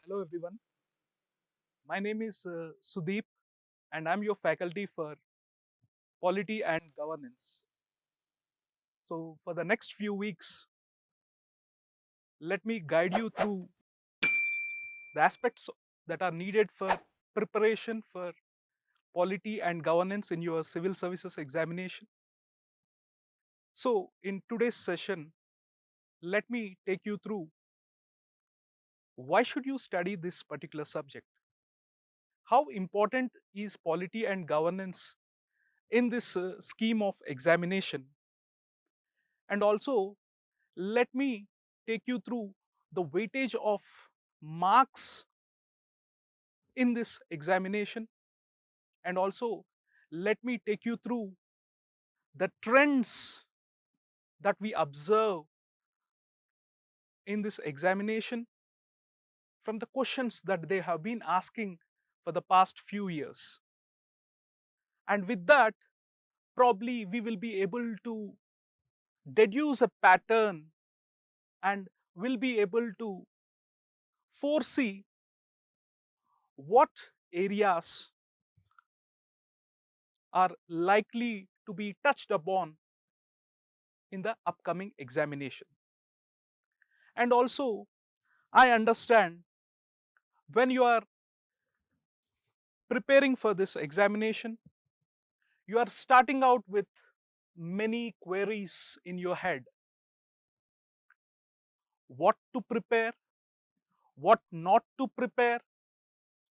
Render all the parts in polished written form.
Hello everyone, my name is Sudeep and I'm your faculty for Polity and Governance. So for the next few weeks, let me guide you through the aspects that are needed for preparation for Polity and Governance in your civil services examination. So in today's session, let me take you through why should you study this particular subject? How important is Polity and Governance in this scheme of examination? And also, let me take you through the weightage of marks in this examination, and also let me take you through the trends that we observe in this examination from the questions that they have been asking for the past few years. And with that, probably we will be able to deduce a pattern and will be able to foresee what areas are likely to be touched upon in the upcoming examination. And also, I understand when you are preparing for this examination, you are starting out with many queries in your head. What to prepare, what not to prepare,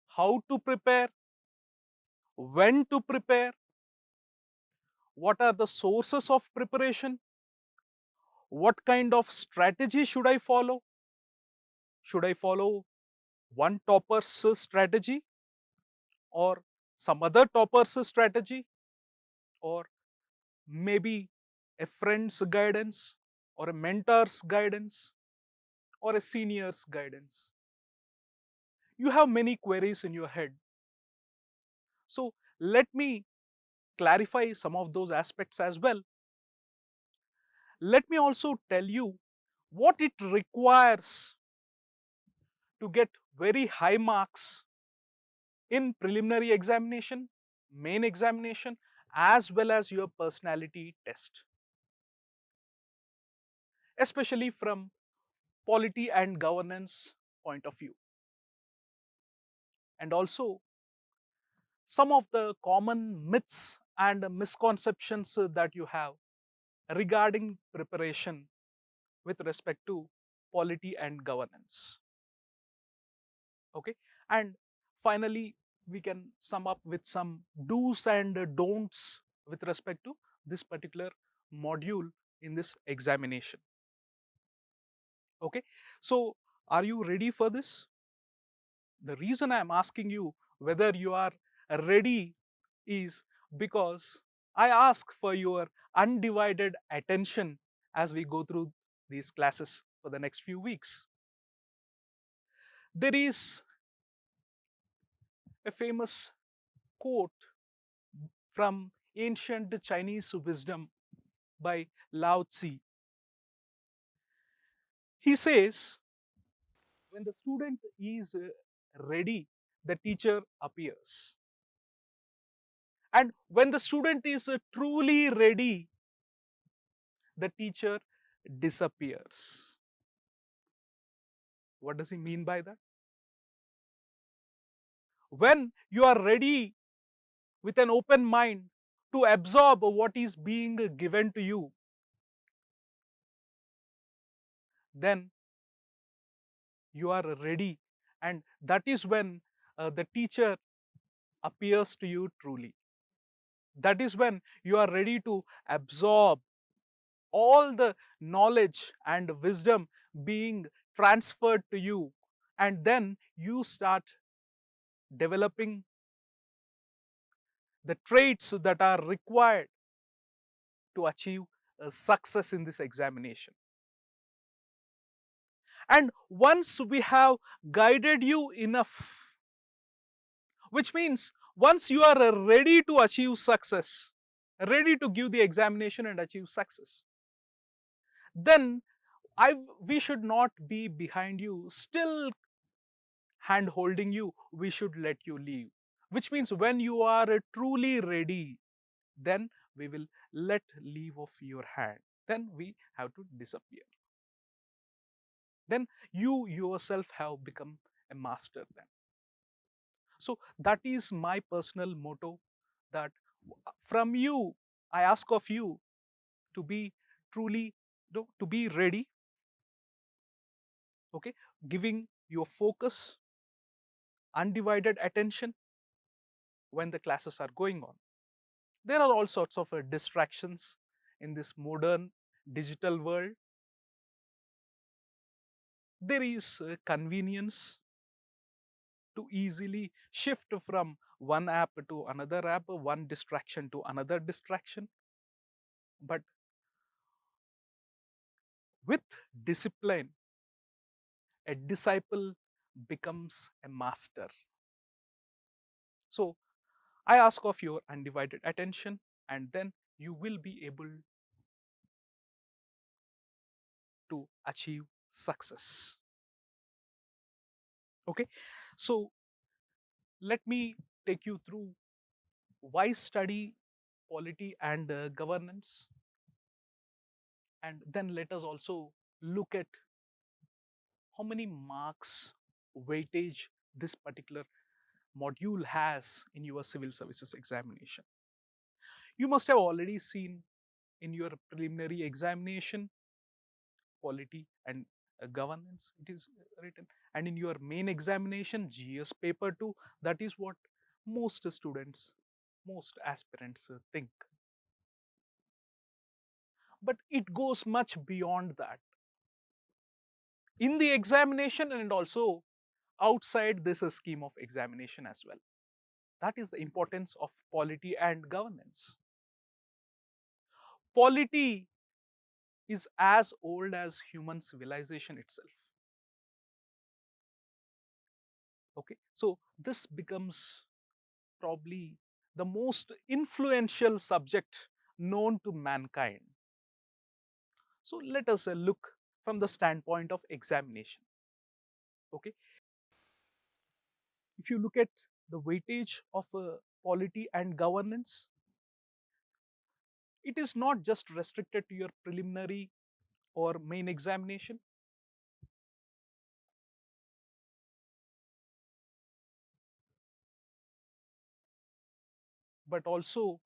how to prepare, when to prepare, what are the sources of preparation, what kind of strategy should I follow? Should I follow one topper's strategy or some other topper's strategy, or maybe a friend's guidance or a mentor's guidance or a senior's guidance? You have many queries in your head. So let me clarify some of those aspects as well. Let me also tell you what it requires to get very high marks in preliminary examination, main examination, as well as your personality test, especially from polity and governance point of view. And also, some of the common myths and misconceptions that you have regarding preparation with respect to polity and governance. Okay, and finally, we can sum up with some do's and don'ts with respect to this particular module in this examination. Okay, so are you ready for this? The reason I am asking you whether you are ready is because I ask for your undivided attention as we go through these classes for the next few weeks. There is a famous quote from ancient Chinese wisdom by Lao Tzu. He says, when the student is ready, the teacher appears. And when the student is truly ready, the teacher disappears. What does he mean by that? When you are ready with an open mind to absorb what is being given to you, then you are ready, and that is when the teacher appears to you truly. That is when you are ready to absorb all the knowledge and wisdom being transferred to you, and then you start developing the traits that are required to achieve success in this examination. And once we have guided you enough, which means once you are ready to achieve success, ready to give the examination and achieve success, then we should not be behind you, still hand holding you, we should let you leave. Which means when you are truly ready, then we will let leave of your hand. Then we have to disappear. Then you yourself have become a master then. So that is my personal motto, that from you, I ask of you to be truly, to be ready, okay, giving your focus, undivided attention when the classes are going on. There are all sorts of distractions in this modern digital world. There is convenience to easily shift from one app to another app, one distraction to another distraction. But with discipline, a disciple becomes a master. So I ask of your undivided attention, and then you will be able to achieve success. Okay, so let me take you through why study polity and governance, and then let us also look at how many marks weightage this particular module has in your civil services examination. You must have already seen in your preliminary examination polity and governance, it is written, and in your main examination GS paper 2, that is what most students, most aspirants think. But it goes much beyond that in the examination and also outside this scheme of examination as well. That is the importance of polity and governance. Polity is as old as human civilization itself. Okay, so this becomes probably the most influential subject known to mankind. So let us look from the standpoint of examination. Okay, if you look at the weightage of polity and governance, it is not just restricted to your preliminary or main examination, but also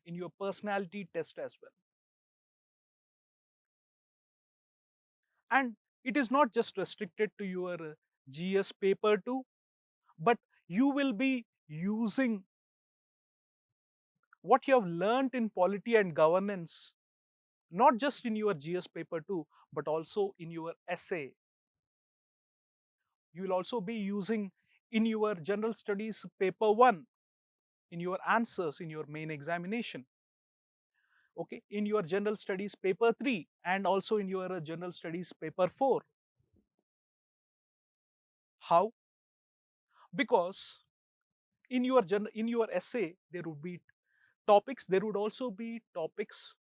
in your personality test as well. And it is not just restricted to your GS paper 2, but you will be using what you have learned in polity and governance, not just in your GS paper 2, but also in your essay. You will also be using in your general studies paper 1, in your answers in your main examination. Okay, in your general studies paper 3, and also in your general studies paper 4. How? Because in your essay there would be topics, there would also be topics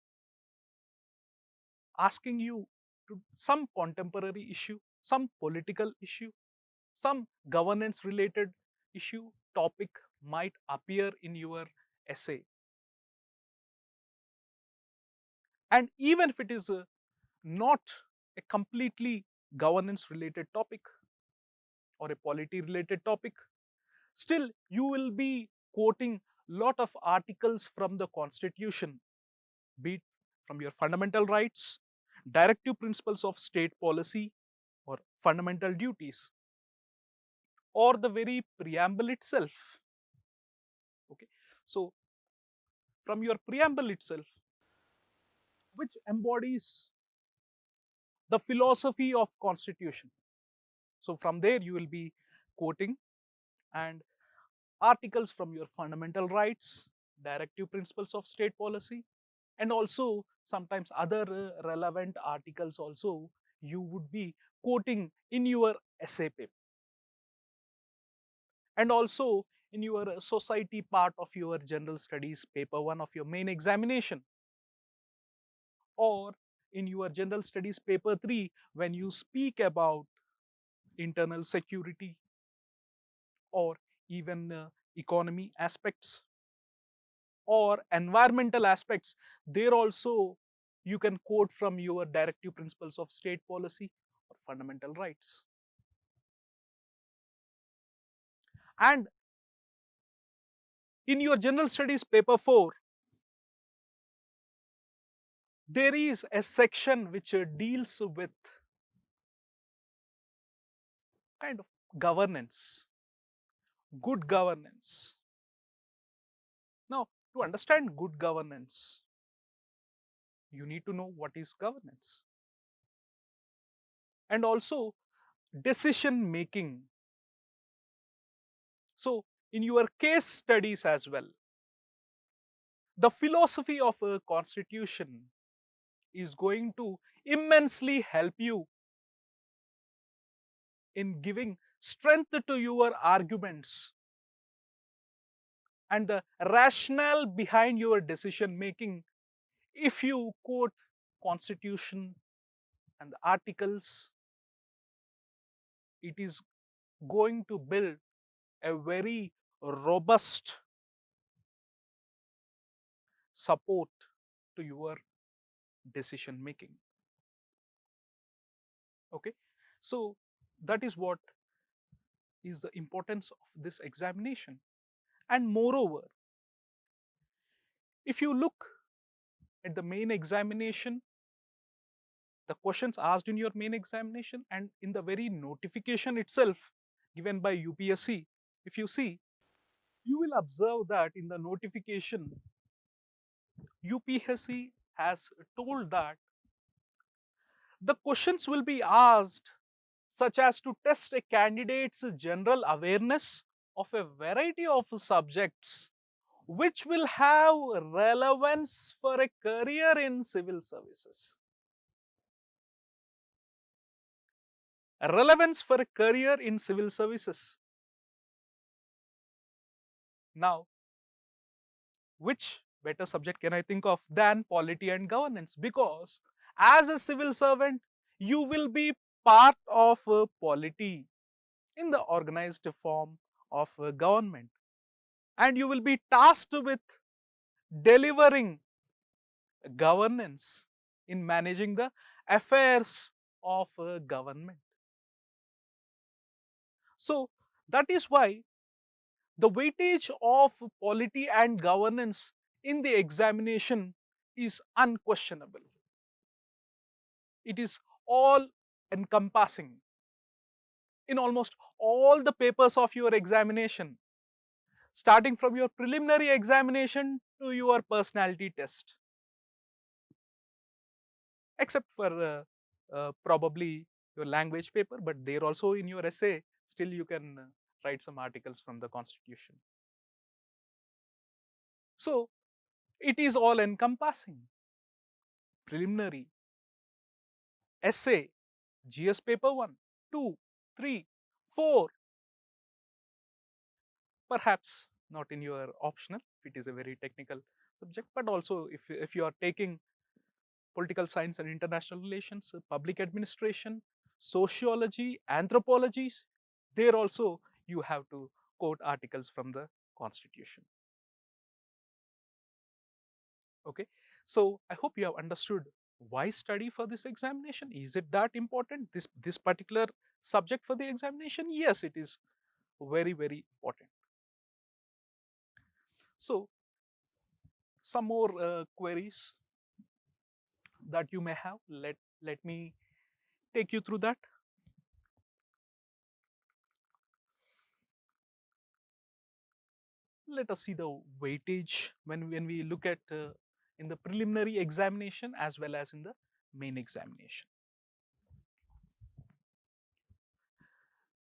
asking you to some contemporary issue, some political issue, some governance related issue topic might appear in your essay. And even if it is not a completely governance related topic or a polity related topic, still you will be quoting lot of articles from the constitution, be it from your fundamental rights, directive principles of state policy, or fundamental duties, or the very preamble itself. Okay, so from your preamble itself, which embodies the philosophy of constitution. So from there you will be quoting and articles from your fundamental rights, directive principles of state policy, and also sometimes other relevant articles also you would be quoting in your essay paper, and also in your society part of your general studies paper 1 of your main examination, or in your general studies paper 3 when you speak about internal security, or even economy aspects or environmental aspects, there also you can quote from your directive principles of state policy or fundamental rights. And in your general studies paper 4, there is a section which deals with kind of governance, good governance. Now, to understand good governance, you need to know what is governance, and also decision making. So, in your case studies as well, the philosophy of a constitution is going to immensely help you in giving strength to your arguments, and the rationale behind your decision making. If you quote constitution and the articles, it is going to build a very robust support to your decision making. Okay, so that is what is the importance of this examination. And moreover, if you look at the main examination, the questions asked in your main examination and in the very notification itself given by UPSC, if you see, you will observe that in the notification, UPSC has told that the questions will be asked such as to test a candidate's general awareness of a variety of subjects which will have relevance for a career in civil services. Relevance for a career in civil services. Now, which better subject can I think of than polity and governance? Because as a civil servant, you will be part of a polity in the organized form of a government, and you will be tasked with delivering governance in managing the affairs of a government. So that is why the weightage of polity and governance in the examination is unquestionable. It is all encompassing in almost all the papers of your examination, starting from your preliminary examination to your personality test, except for probably your language paper, but there also in your essay, still you can write some articles from the constitution. So it is all encompassing. Preliminary, essay, GS paper 1, 2, 3, 4, perhaps not in your optional if it is a very technical subject, but also if you are taking political science and international relations, public administration, sociology, anthropologies, there also you have to quote articles from the constitution. Okay, so I hope you have understood why study for this examination. Is it that important, this particular subject for the examination? Yes, it is very, very important. So some more queries that you may have, let me take you through that. Let us see the weightage when we look at in the preliminary examination as well as in the main examination.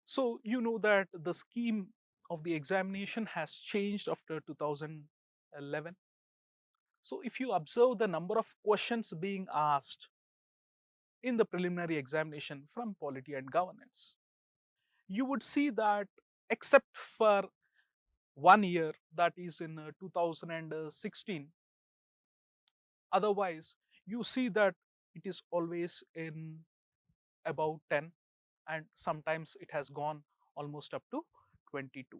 So you know that the scheme of the examination has changed after 2011. So if you observe the number of questions being asked in the preliminary examination from polity and governance, you would see that except for 1 year, that is in 2016, otherwise you see that it is always in about 10, and sometimes it has gone almost up to 2022.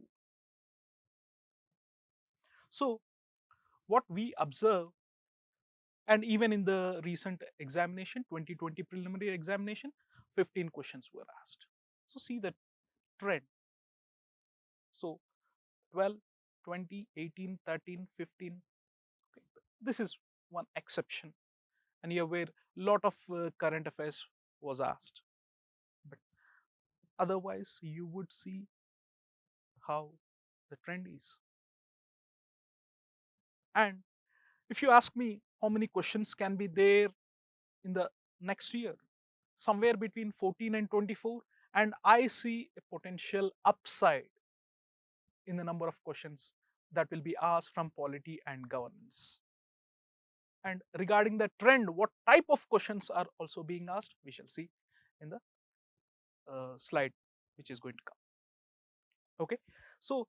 So what we observe, and even in the recent examination, 2020 preliminary examination, 15 questions were asked. So see the trend. So 12, 20, 18, 13, 15. Okay. This is one exception. And here where lot of current affairs was asked. But otherwise, you would see how the trend is. And if you ask me how many questions can be there in the next year, somewhere between 14 and 24, and I see a potential upside in the number of questions that will be asked from polity and governance. And regarding the trend, what type of questions are also being asked, we shall see in the slide which is going to come. Okay, so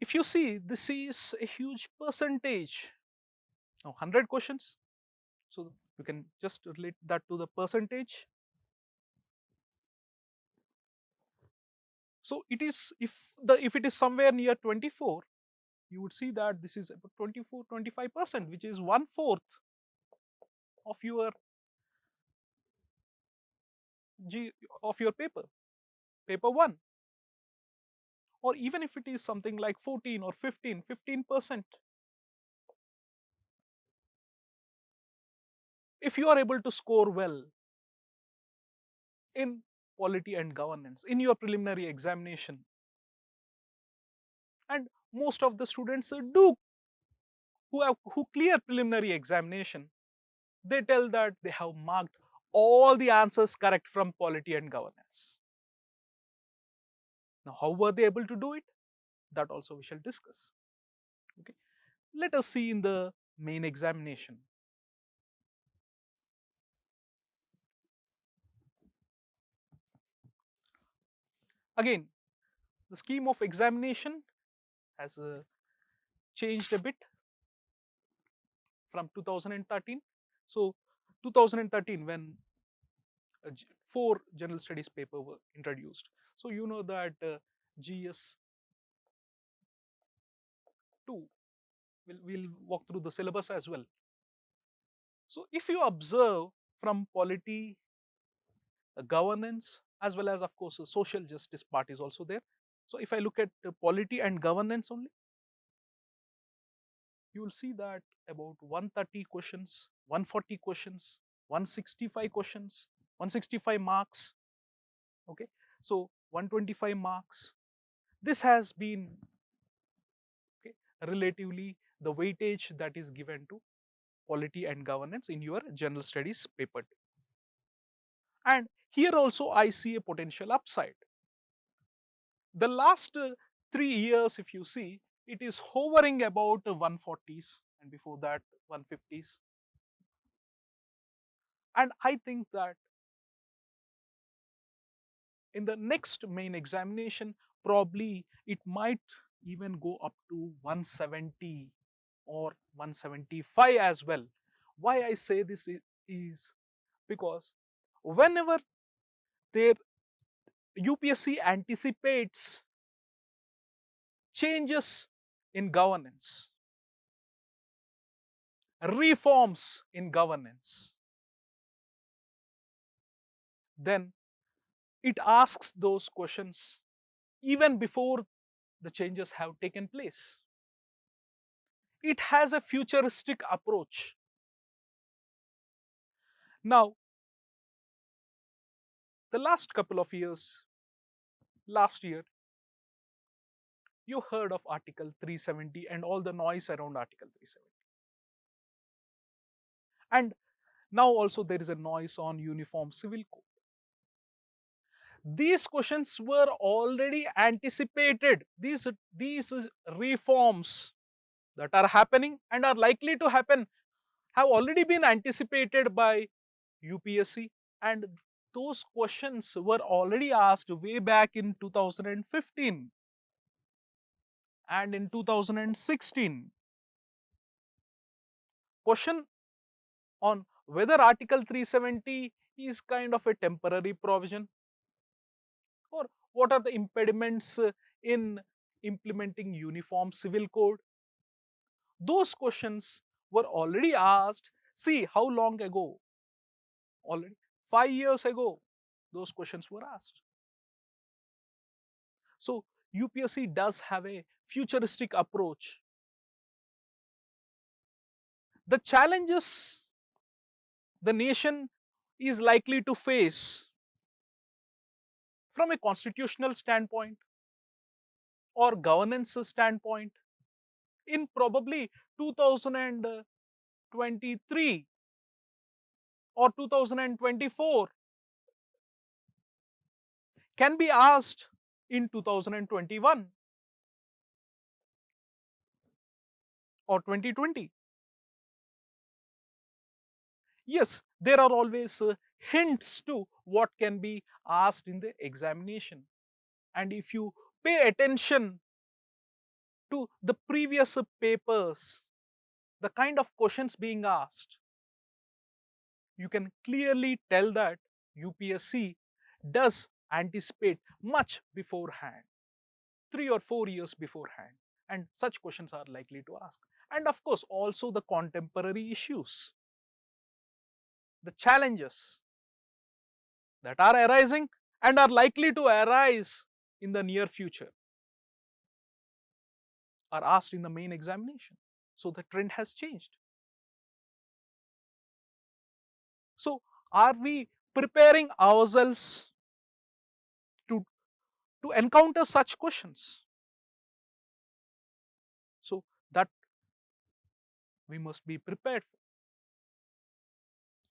if you see, this is a huge percentage. Now 100 questions, so you can just relate that to the percentage. So it is, if it is somewhere near 24, you would see that this is about 24-25%, which is 1/4 of your paper 1. Or even if it is something like 14 or 15%, if you are able to score well in polity and governance in your preliminary examination, and most of the students do who clear preliminary examination, they tell that they have marked all the answers correct from polity and governance. Now how were they able to do it? That also we shall discuss. Okay, let us see in the main examination. Again, the scheme of examination has changed a bit from 2013. So 2013, when 4 general studies paper were introduced. So you know that GS 2, we'll walk through the syllabus as well. So if you observe from polity, governance, as well as of course the social justice part is also there. So if I look at polity and governance only, you will see that about 130 questions, 140 questions, 165 questions, 165 marks. Okay, so 125 marks. This has been, okay, relatively the weightage that is given to polity and governance in your general studies paper. And here also I see a potential upside. The last 3 years, if you see, it is hovering about 140s, and before that 150s. And I think that in the next main examination, probably it might even go up to 170 or 175 as well. Why I say this is because whenever their UPSC anticipates changes in governance, reforms in governance, then it asks those questions even before the changes have taken place. It has a futuristic approach. Now, the last couple of years, last year, you heard of Article 370 and all the noise around Article 370. And now also there is a noise on Uniform Civil Code. These questions were already anticipated. These reforms that are happening and are likely to happen have already been anticipated by UPSC, and those questions were already asked way back in 2015 and in 2016. Question on whether Article 370 is kind of a temporary provision, or What are the impediments in implementing uniform civil code? Those questions were already asked. See how long ago? Already 5 years ago, those questions were asked. So UPSC does have a futuristic approach. The challenges the nation is likely to face from a constitutional standpoint or governance standpoint in probably 2023 or 2024 can be asked in 2021 or 2020. Yes, there are always hints to what can be asked in the examination. And if you pay attention to the previous papers, the kind of questions being asked, you can clearly tell that UPSC does anticipate much beforehand, 3 or 4 years beforehand, and such questions are likely to ask. And of course, also the contemporary issues, the challenges that are arising and are likely to arise in the near future are asked in the main examination. So the trend has changed. So are we preparing ourselves to, to encounter such questions? So that we must be prepared for.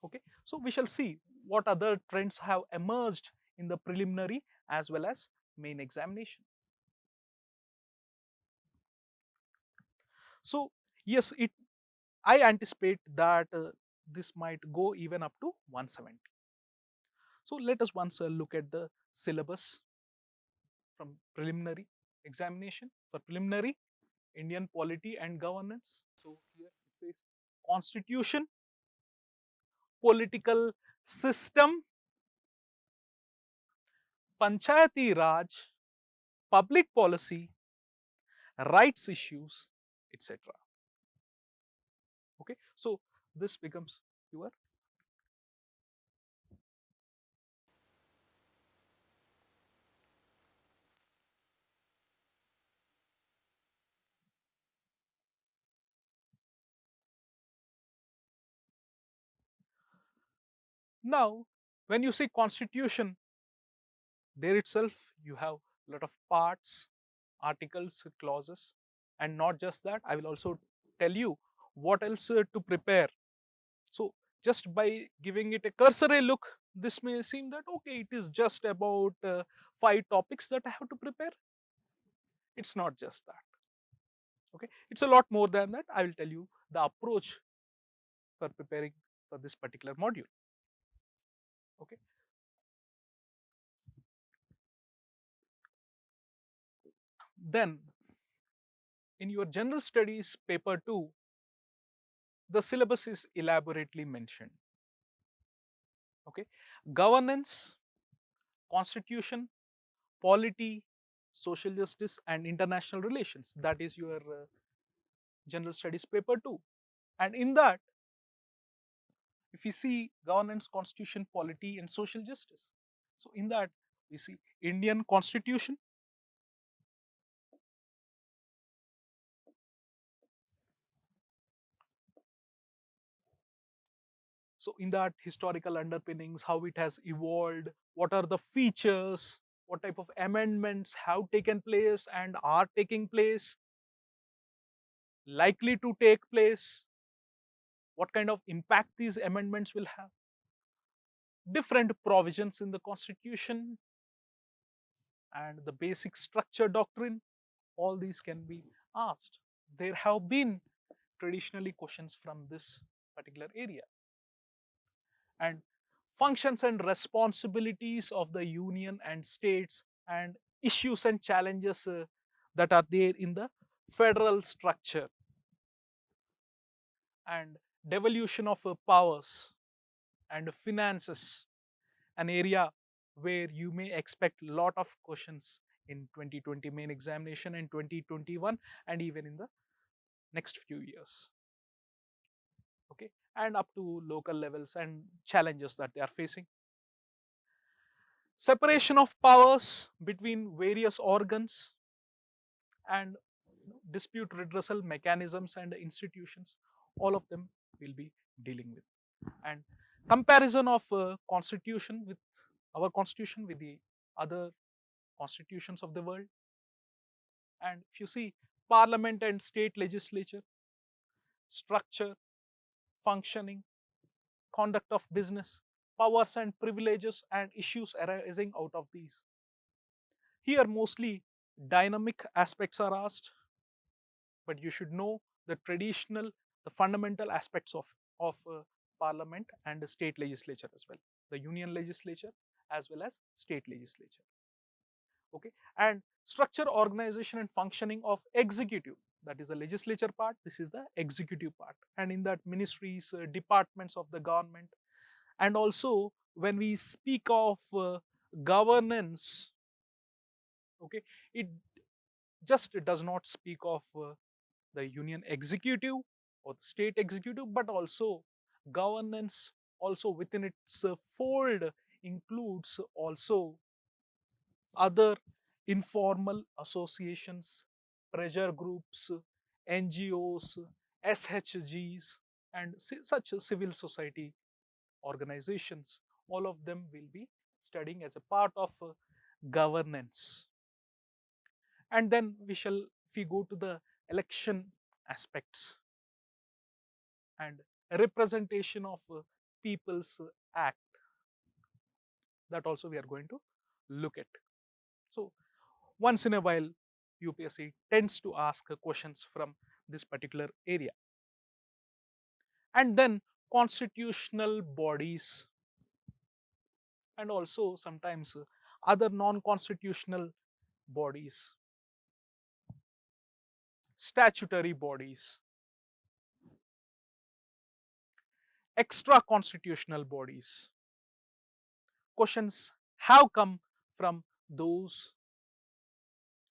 Okay, so we shall see what other trends have emerged in the preliminary as well as main examination. So yes, I anticipate that this might go even up to 170. So let us once look at the syllabus from preliminary examination. For preliminary, Indian Polity and Governance. So here it says Constitution, Political System, Panchayati Raj, Public Policy, Rights Issues, etc. Okay, so this becomes your now when you say constitution, there itself you have a lot of parts, articles, clauses, and not just that, I will also tell you what else to prepare. So just by giving it a cursory look, this may seem that okay, it is just about 5 topics that I have to prepare. It's not just that. Okay, it's a lot more than that. I will tell you the approach for preparing for this particular module. Okay, then in your general studies paper 2, the syllabus is elaborately mentioned. Okay, governance, constitution, polity, social justice, and international relations. That is your general studies paper 2. And in that, if you see governance, constitution, polity, and social justice, so in that we see Indian constitution, so in that historical underpinnings, how it has evolved, what are the features, what type of amendments have taken place and are taking place, likely to take place, what kind of impact these amendments will have, different provisions in the constitution, and the basic structure doctrine, all these can be asked. There have been traditionally questions from this particular area. And functions and responsibilities of the union and states, and issues and challenges that are there in the federal structure, and devolution of powers and finances, an area where you may expect a lot of questions in 2020 main examination and 2021 and even in the next few years. Okay, and up to local levels and challenges that they are facing. Separation of powers between various organs and dispute redressal mechanisms and institutions, all of them will be dealing with. And comparison of constitution with our constitution with the other constitutions of the world. And if you see parliament and state legislature, structure, functioning, conduct of business, powers and privileges and issues arising out of these. Here mostly dynamic aspects are asked, but you should know the traditional, the fundamental aspects of parliament and the state legislature as well, the union legislature as well as state legislature. Okay, and structure, organization and functioning of executive, that is the legislature part, this is the executive part, and in that ministries, departments of the government. And also when we speak of governance, okay, it just does not speak of the union executive or the state executive, but also governance also within its fold includes also other informal associations, pressure groups, NGOs, SHGs, and such civil society organizations. All of them will be studying as a part of governance. And then if we go to the election aspects and representation of people's act, that also we are going to look at. So once in a while UPSC tends to ask questions from this particular area. And then constitutional bodies and also sometimes other non-constitutional bodies, statutory bodies, extra constitutional bodies. Questions have come from those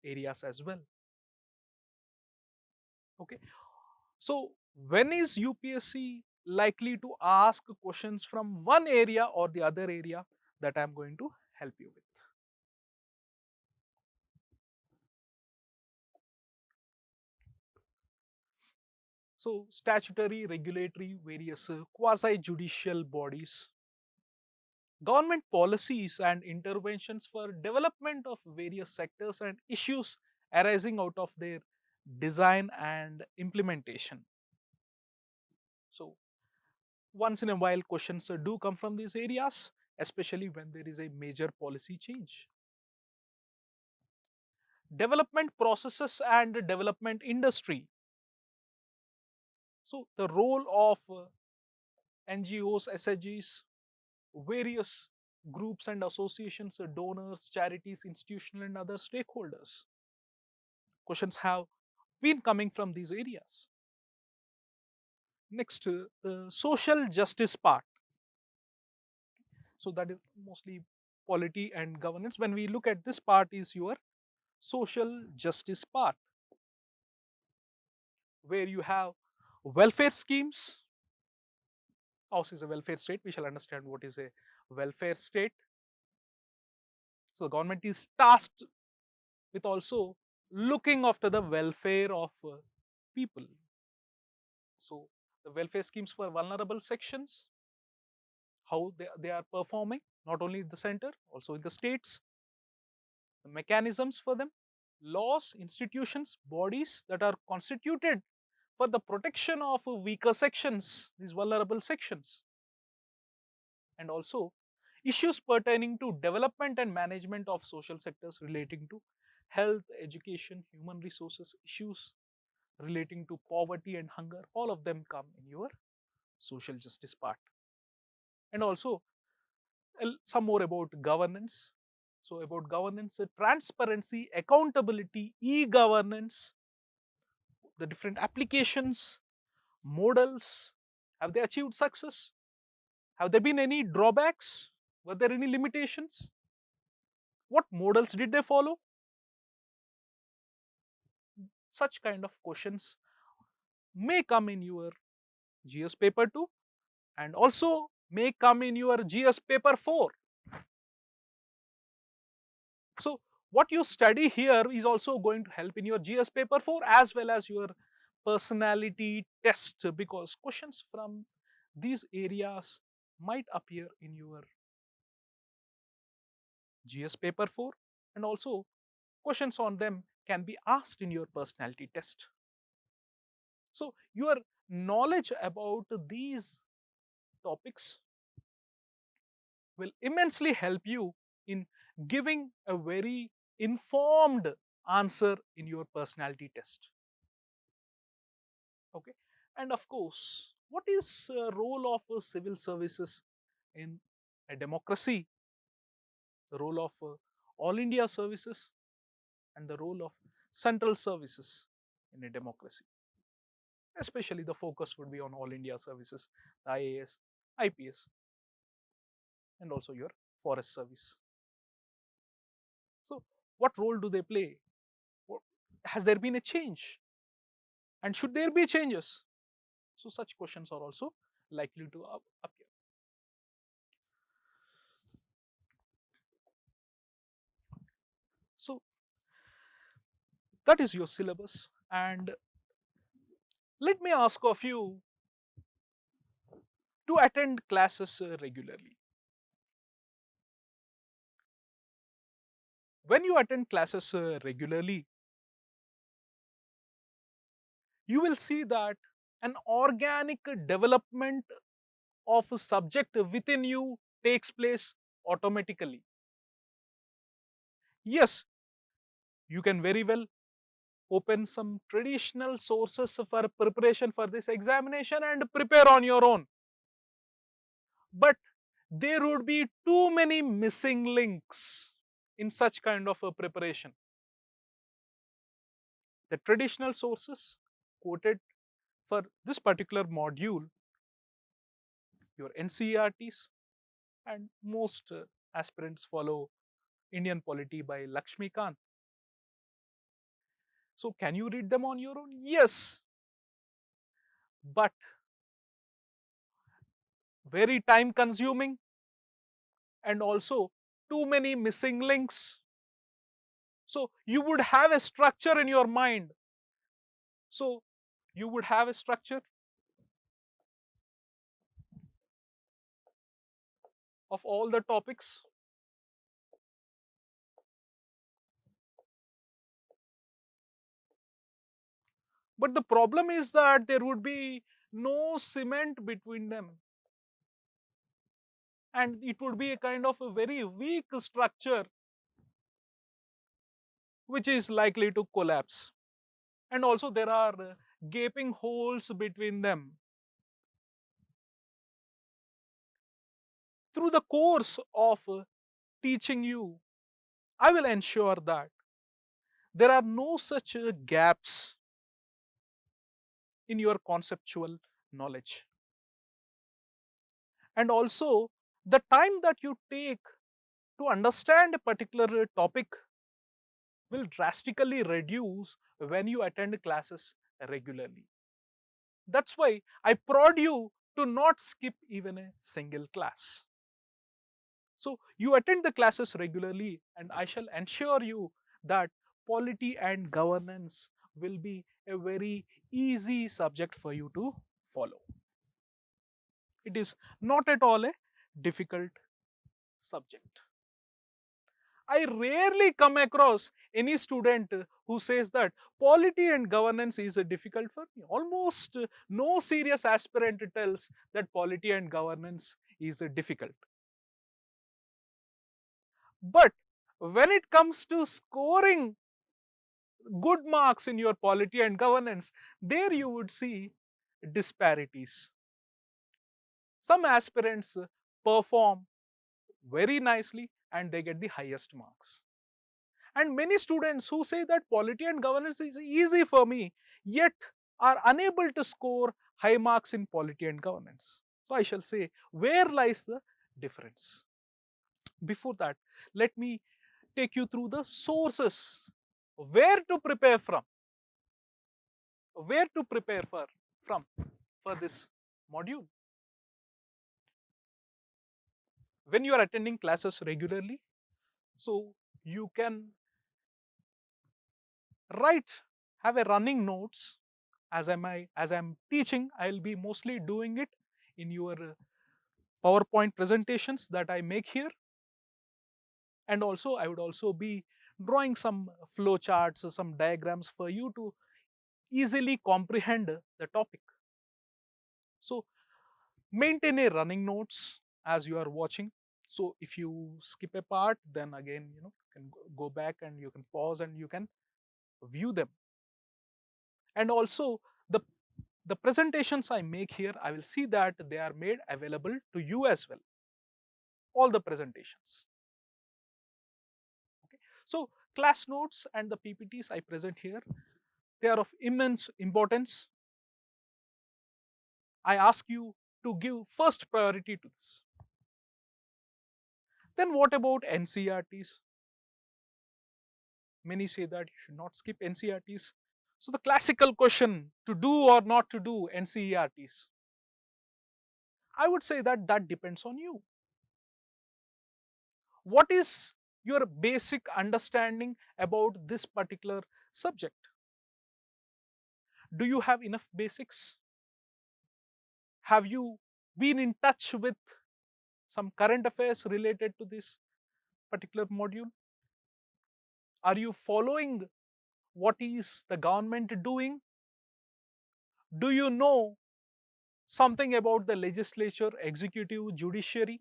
areas as well. Okay, so when is UPSC likely to ask questions from one area or the other area, that I am going to help you with. So statutory, regulatory, various quasi-judicial bodies, government policies and interventions for development of various sectors and issues arising out of their design and implementation. So once in a while questions do come from these areas, especially when there is a major policy change. Development processes and development industry. So the role of NGOs, SHGs, various groups and associations, donors, charities, institutional and other stakeholders. Questions have been coming from these areas. Next, the social justice part. So that is mostly polity and governance. When we look at this part is your social justice part, where you have welfare schemes. House is a welfare state. We shall understand what is a welfare state. So the government is tasked with also looking after the welfare of people. So the welfare schemes for vulnerable sections, how they are performing, not only in the center, also in the states, the mechanisms for them, laws, institutions, bodies that are constituted for the protection of weaker sections, these vulnerable sections, and also issues pertaining to development and management of social sectors relating to health, education, human resources, issues relating to poverty and hunger. All of them come in your social justice part. And also some more about governance. So about governance, transparency, accountability, e-governance, the different applications, models, have they achieved success? Have there been any drawbacks? Were there any limitations? What models did they follow? Such kind of questions may come in your GS paper 2 and also may come in your GS paper 4. So what you study here is also going to help in your GS paper 4 as well as your personality test, because questions from these areas might appear in your GS paper 4 and also questions on them can be asked in your personality test. So your knowledge about these topics will immensely help you in giving a very informed answer in your personality test. Okay, and of course, what is role of civil services in a democracy? The role of all India services and the role of central services in a democracy. Especially the focus would be on all India services, the IAS, IPS, and also your forest service. So what role do they play? Has there been a change? And should there be changes? So such questions are also likely to appear. So that is your syllabus. And let me ask of you to attend classes regularly. When you attend classes regularly, you will see that an organic development of a subject within you takes place automatically. Yes, you can very well open some traditional sources for preparation for this examination and prepare on your own. But there would be too many missing links in such kind of a preparation. The traditional sources quoted for this particular module, your NCERTs, and most aspirants follow Indian Polity by Lakshmi Kant. So can you read them on your own? Yes, but very time consuming and also too many missing links. So you would have a structure in your mind. So you would have a structure of all the topics. But the problem is that there would be no cement between them. And it would be a kind of a very weak structure which is likely to collapse. And also there are gaping holes between them. Through the course of teaching you, I will ensure that there are no such gaps in your conceptual knowledge. And also the time that you take to understand a particular topic will drastically reduce when you attend classes regularly. That's why I prod you to not skip even a single class. So you attend the classes regularly and I shall ensure you that polity and governance will be a very easy subject for you to follow. It is not at all a difficult subject. I rarely come across any student who says that polity and governance is difficult for me. Almost no serious aspirant tells that polity and governance is difficult. But when it comes to scoring good marks in your polity and governance, there you would see disparities. Some aspirants perform very nicely and they get the highest marks. And many students who say that polity and governance is easy for me, yet are unable to score high marks in polity and governance. So I shall say, where lies the difference? Before that, let me take you through the sources, where to prepare from, where to prepare from for this module. When you are attending classes regularly, so you can write, have a running notes as I'm teaching. I'll be mostly doing it in your PowerPoint presentations that I make here, and also I would also be drawing some flow charts or some diagrams for you to easily comprehend the topic. So maintain a running notes as you are watching. So if you skip a part, then again, you can go back and you can pause and you can view them. And also the presentations I make here, I will see that they are made available to you as well, all the presentations. Okay. So class notes and the PPTs I present here, they are of immense importance. I ask you to give first priority to this. Then what about NCERTs? Many say that you should not skip NCERTs. So the classical question, to do or not to do NCERTs, I would say that that depends on you. What is your basic understanding about this particular subject? Do you have enough basics? Have you been in touch with some current affairs related to this particular module? Are you following what is the government doing? Do you know something about the legislature, executive, judiciary?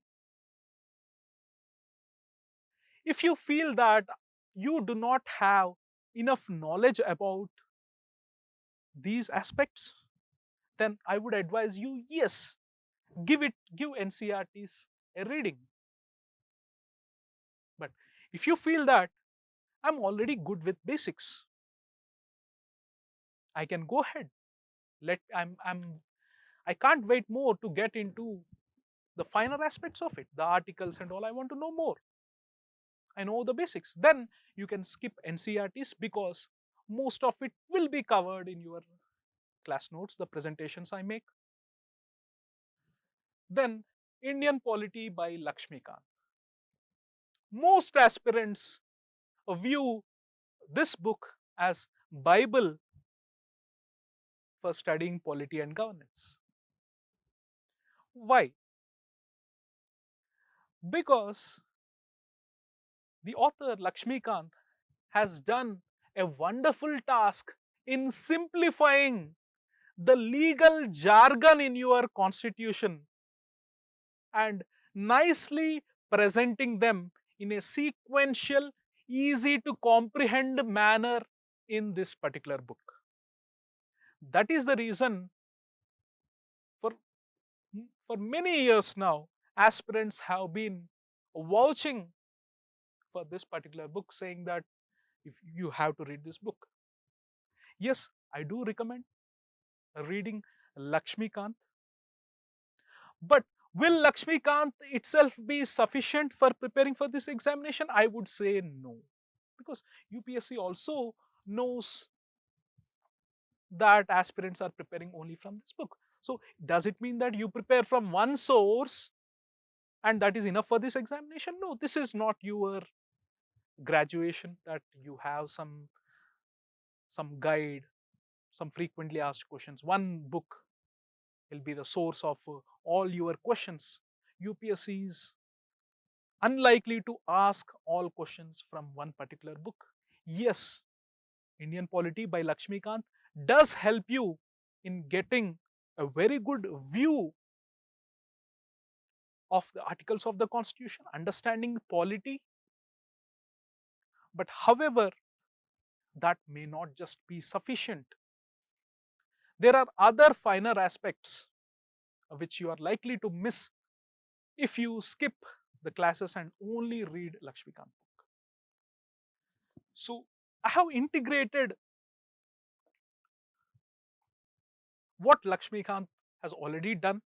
If you feel that you do not have enough knowledge about these aspects, then I would advise you, yes, give NCERTs a reading. But if you feel that I'm already good with basics, I can go ahead. I can't wait more to get into the finer aspects of it, the articles and all. I want to know more. I know the basics. Then you can skip NCERTs because most of it will be covered in your class notes, the presentations I make. Then Indian Polity by Lakshmikant. Most aspirants view this book as Bible for studying polity and governance. Why? Because the author Lakshmikant has done a wonderful task in simplifying the legal jargon in your constitution and nicely presenting them in a sequential, easy to comprehend manner in this particular book. That is the reason for, for many years now, aspirants have been vouching for this particular book, saying that if you have to read this book. Yes, I do recommend reading Lakshmikant. But will Lakshmikant itself be sufficient for preparing for this examination? I would say no. Because UPSC also knows that aspirants are preparing only from this book. So does it mean that you prepare from one source and that is enough for this examination? No, this is not your graduation that you have some guide, some frequently asked questions. One book will be the source of all your questions. UPSC is unlikely to ask all questions from one particular book. Yes, Indian Polity by Lakshmikant does help you in getting a very good view of the articles of the Constitution, understanding polity. But however, that may not just be sufficient. There are other finer aspects which you are likely to miss if you skip the classes and only read Lakshmikant book. So I have integrated what Lakshmikant has already done.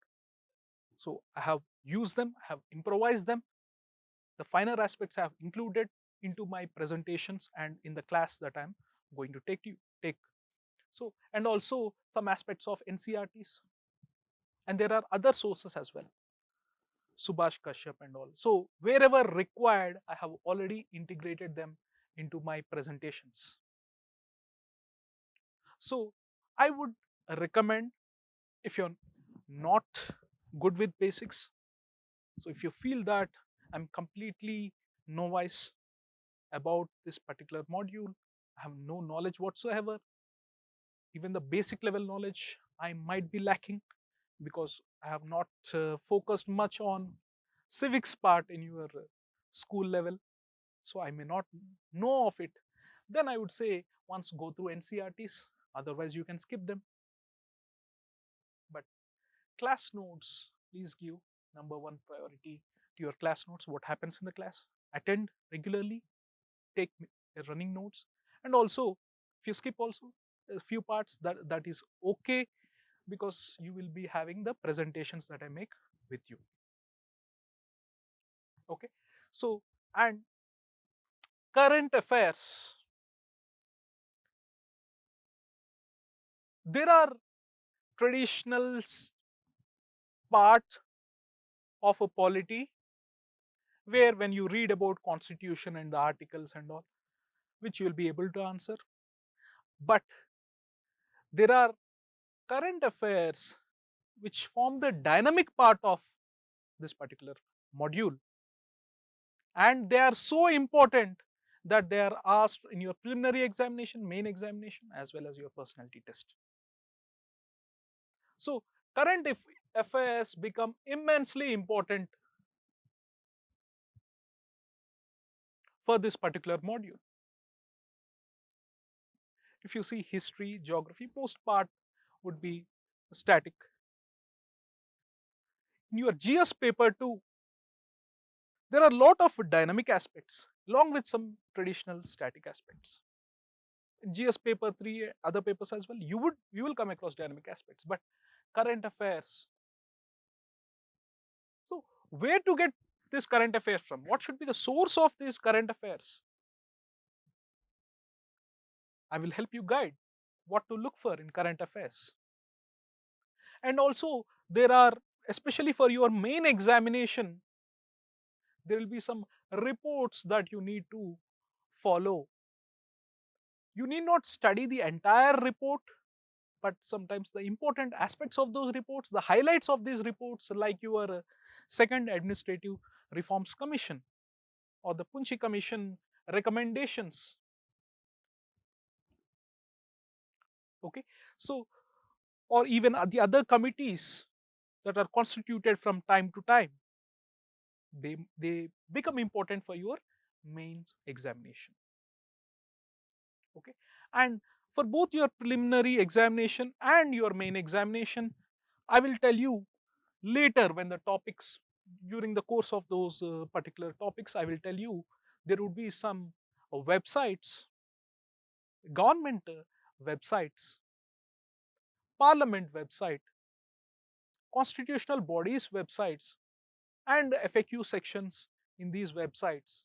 So I have used them, I have improvised them. The finer aspects I have included. into my presentations and in the class that I'm going to take. So, and also some aspects of NCRTs, and there are other sources as well, Subhash Kashyap and all. So wherever required, I have already integrated them into my presentations. So I would recommend, if you're not good with basics, so if you feel that I'm completely novice about this particular module, I have no knowledge whatsoever, even the basic level knowledge I might be lacking because I have not focused much on civics part in your school level, so I may not know of it, then I would say once go through NCRTs, otherwise you can skip them. But class notes, please give number one priority to your class notes. What happens in the class? Attend regularly, take running notes, and also if you skip also a few parts, that is okay, because you will be having the presentations that I make with you. Okay, so, and current affairs, there are traditional part of a polity where when you read about constitution and the articles and all, which you will be able to answer, but there are current affairs which form the dynamic part of this particular module, and they are so important that they are asked in your preliminary examination, main examination, as well as your personality test. So current affairs become immensely important for this particular module. If you see history, geography, most part would be static. In your GS paper too, there are a lot of dynamic aspects along with some traditional static aspects. In GS paper 3, other papers as well, you will come across dynamic aspects, but current affairs. So where to get this current affairs from? What should be the source of these current affairs? I will help you guide what to look for in current affairs. And also there are, especially for your main examination, there will be some reports that you need to follow. You need not study the entire report, but sometimes the important aspects of those reports, the highlights of these reports, like your second administrative reforms commission or the Punchi commission recommendations. Okay, so, or even the other committees that are constituted from time to time, they become important for your mains examination. Okay, and for both your preliminary examination and your main examination, I will tell you later when the topics, during the course of those particular topics, I will tell you there would be some websites, government websites, parliament website, constitutional bodies websites, and FAQ sections in these websites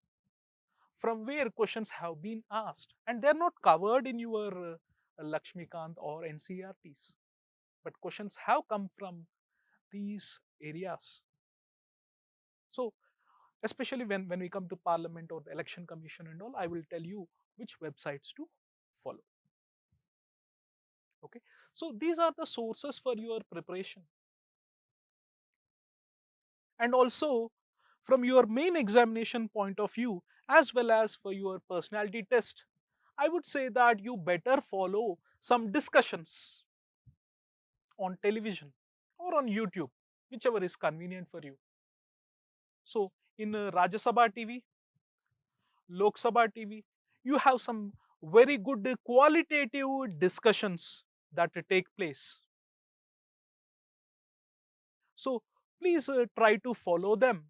from where questions have been asked, and they're not covered in your Lakshmikant or NCRTs, but questions have come from these areas. So especially when we come to parliament or the election commission and all, I will tell you which websites to follow. Okay, so these are the sources for your preparation. And also from your main examination point of view, as well as for your personality test, I would say that you better follow some discussions on television or on YouTube, whichever is convenient for you. So in Rajya Sabha TV, Lok Sabha TV, you have some very good qualitative discussions that take place. So please try to follow them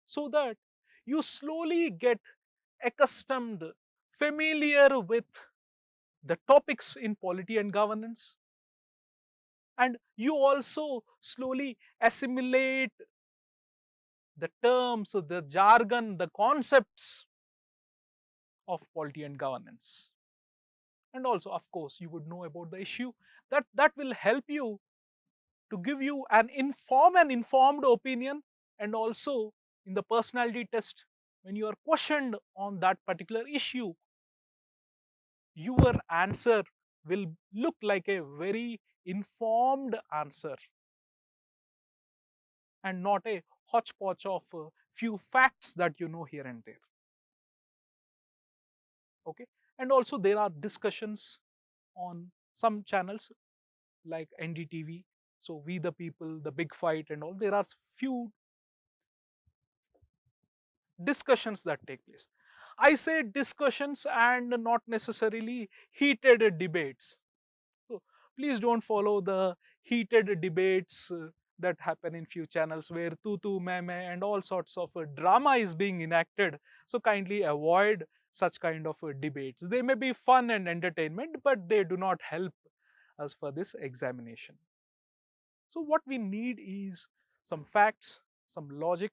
so that you slowly get accustomed, familiar with the topics in polity and governance, and you also slowly assimilate the terms, the jargon, the concepts of polity and governance. And also, of course, you would know about the issue. That will help you to give you an informed opinion. And also in the personality test, when you are questioned on that particular issue, your answer will look like a very informed answer and not a hodgepodge of few facts that you know here and there. Okay, and also there are discussions on some channels like NDTV, so We the People, The Big Fight and all. There are few discussions that take place. I say discussions and not necessarily heated debates. So please don't follow the heated debates that happen in few channels where tutu meme and all sorts of drama is being enacted. So kindly avoid such kind of debates. They may be fun and entertainment, but they do not help us for this examination. So what we need is some facts, some logic,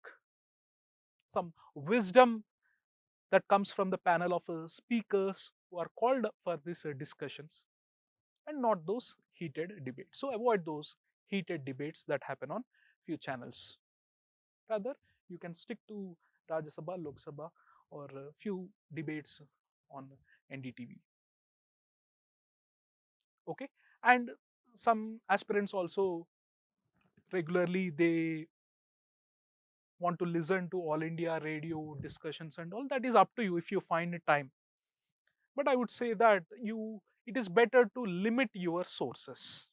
some wisdom that comes from the panel of speakers who are called for these discussions, and not those heated debates. So avoid those heated debates that happen on few channels. Rather, you can stick to Rajya Sabha, Lok Sabha, or few debates on NDTV. Okay, and some aspirants also regularly they want to listen to all India radio discussions and all. That is up to you if you find it time. But I would say that it is better to limit your sources.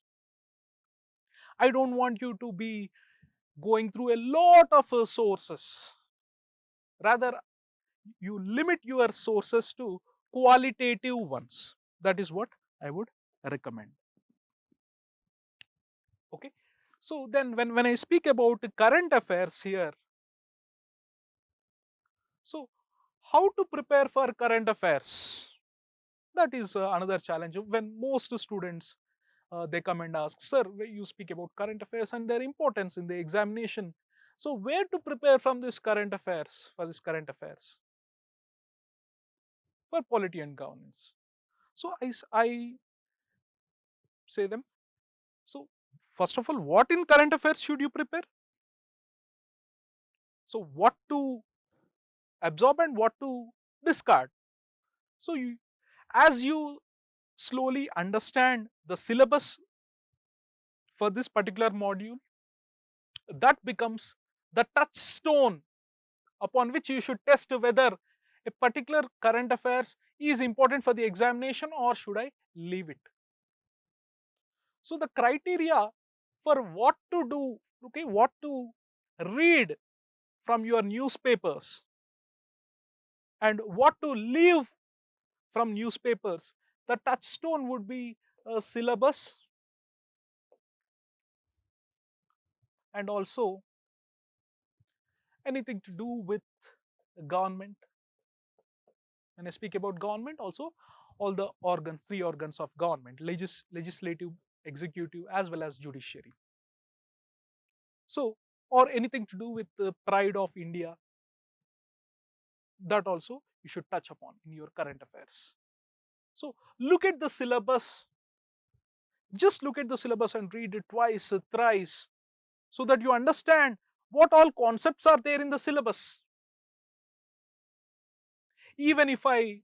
I don't want you to be going through a lot of sources. Rather, you limit your sources to qualitative ones. That is what I would recommend. Okay. So then when I speak about current affairs here, so how to prepare for current affairs? That is another challenge when most students they come and ask, sir, you speak about current affairs and their importance in the examination. So where to prepare from this current affairs, for this current affairs, for polity and governance? So I say them. So first of all, what in current affairs should you prepare? So what to absorb and what to discard? So as you slowly understand the syllabus for this particular module, that becomes the touchstone upon which you should test whether a particular current affairs is important for the examination or should I leave it. So the criteria for what to do, okay, what to read from your newspapers and what to leave from newspapers, the touchstone would be a syllabus and also anything to do with government. When I speak about government, also all the organs, three organs of government, legislative, executive, as well as judiciary. So, or anything to do with the pride of India, that also you should touch upon in your current affairs. So, look at the syllabus. Just look at the syllabus and read it twice, thrice, so that you understand what all concepts are there in the syllabus. Even if I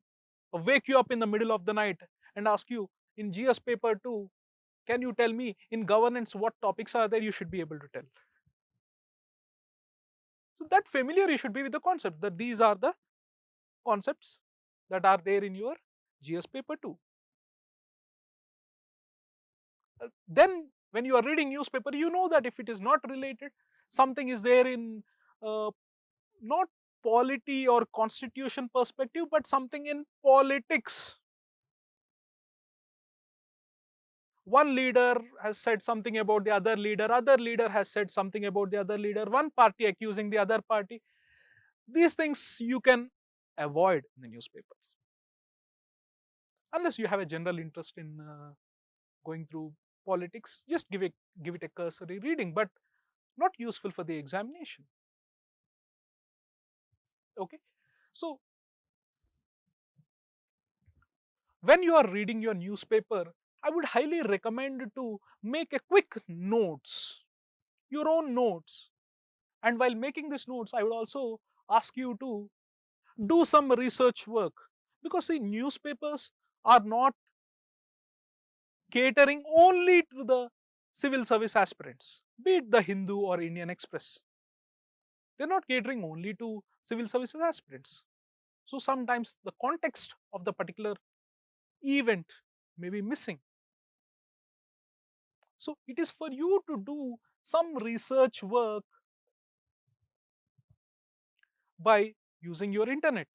wake you up in the middle of the night and ask you in GS paper 2, can you tell me in governance what topics are there, you should be able to tell. So that familiar you should be with the concept, that these are the concepts that are there in your GS paper 2. Then when you are reading newspaper, you know that if it is not related, something is there in not polity or constitution perspective, but something in politics. One leader has said something about the other leader has said something about the other leader, one party accusing the other party. These things you can avoid in the newspapers. Unless you have a general interest in going through politics, just give it a cursory reading, but not useful for the examination. Okay, so when you are reading your newspaper, I would highly recommend to make a quick notes, your own notes. And while making these notes, I would also ask you to do some research work, because see, newspapers are not catering only to the civil service aspirants, be it the Hindu or Indian Express. They're not catering only to civil services aspirants. So sometimes the context of the particular event may be missing. So it is for you to do some research work by using your internet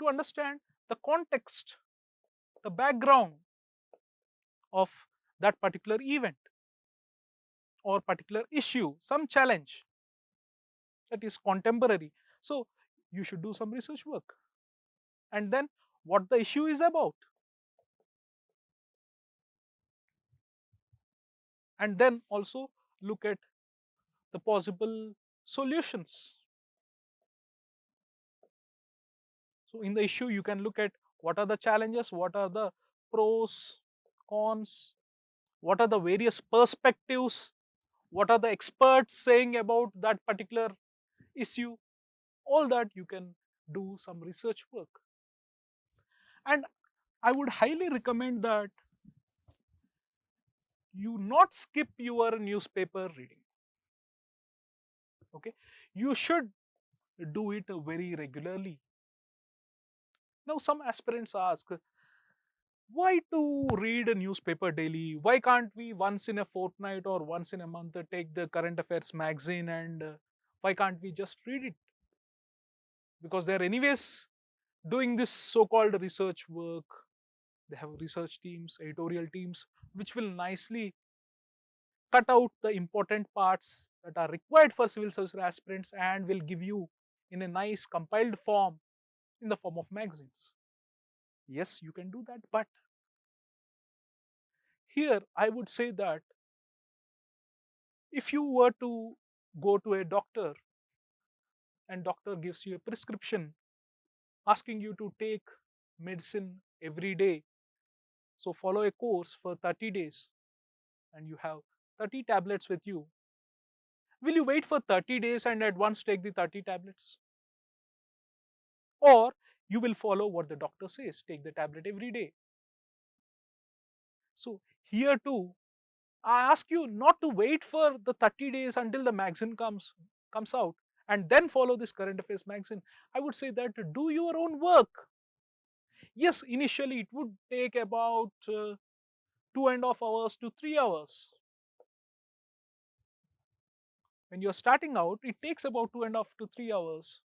to understand the context, the background of that particular event or particular issue, some challenge that is contemporary. So you should do some research work, and then what the issue is about, and then also look at the possible solutions. So in the issue, you can look at what are the challenges, what are the pros, cons, what are the various perspectives, what are the experts saying about that particular issue. All that you can do some research work. And I would highly recommend that you not skip your newspaper reading. Okay, you should do it very regularly. Now some aspirants ask, why to read a newspaper daily? Why can't we once in a fortnight or once in a month take the current affairs magazine, and why can't we just read it? Because they're anyways doing this so-called research work. They have research teams, editorial teams, which will nicely cut out the important parts that are required for civil service aspirants and will give you in a nice compiled form in the form of magazines. Yes, you can do that, but here I would say that if you were to go to a doctor and doctor gives you a prescription asking you to take medicine every day, so follow a course for 30 days and you have 30 tablets with you, will you wait for 30 days and at once take the 30 tablets? Or you will follow what the doctor says, take the tablet every day. So here too, I ask you not to wait for the 30 days until the magazine comes out and then follow this current affairs magazine. I would say that do your own work. Yes, initially it would take about 2.5 hours to 3 hours. When you're starting out, it takes about 2.5 to 3 hours.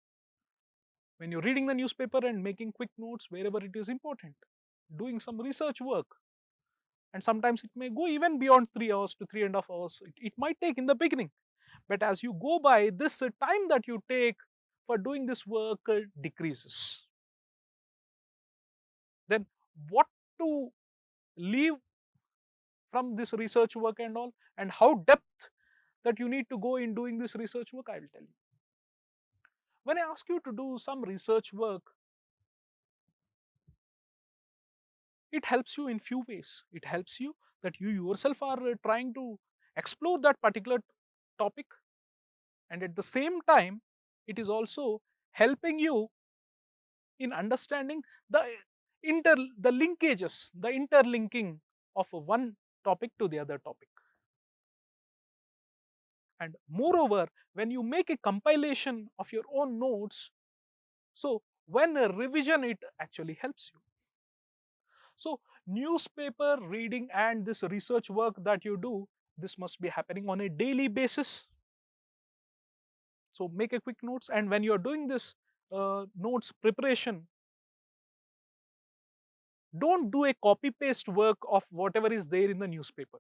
When you're reading the newspaper and making quick notes wherever it is important, doing some research work, and sometimes it may go even beyond 3 hours to 3.5 hours. It might take in the beginning, but as you go by, this time that you take for doing this work decreases. Then what to leave from this research work and all, and how depth that you need to go in doing this research work, I will tell you. When I ask you to do some research work, it helps you in few ways. It helps you that you yourself are trying to explore that particular topic, and at the same time it is also helping you in understanding the the linkages, the interlinking of one topic to the other topic. And moreover, when you make a compilation of your own notes, so when a revision, it actually helps you. So newspaper reading and this research work that you do, this must be happening on a daily basis. So make a quick notes, and when you are doing this notes preparation, don't do a copy paste work of whatever is there in the newspaper.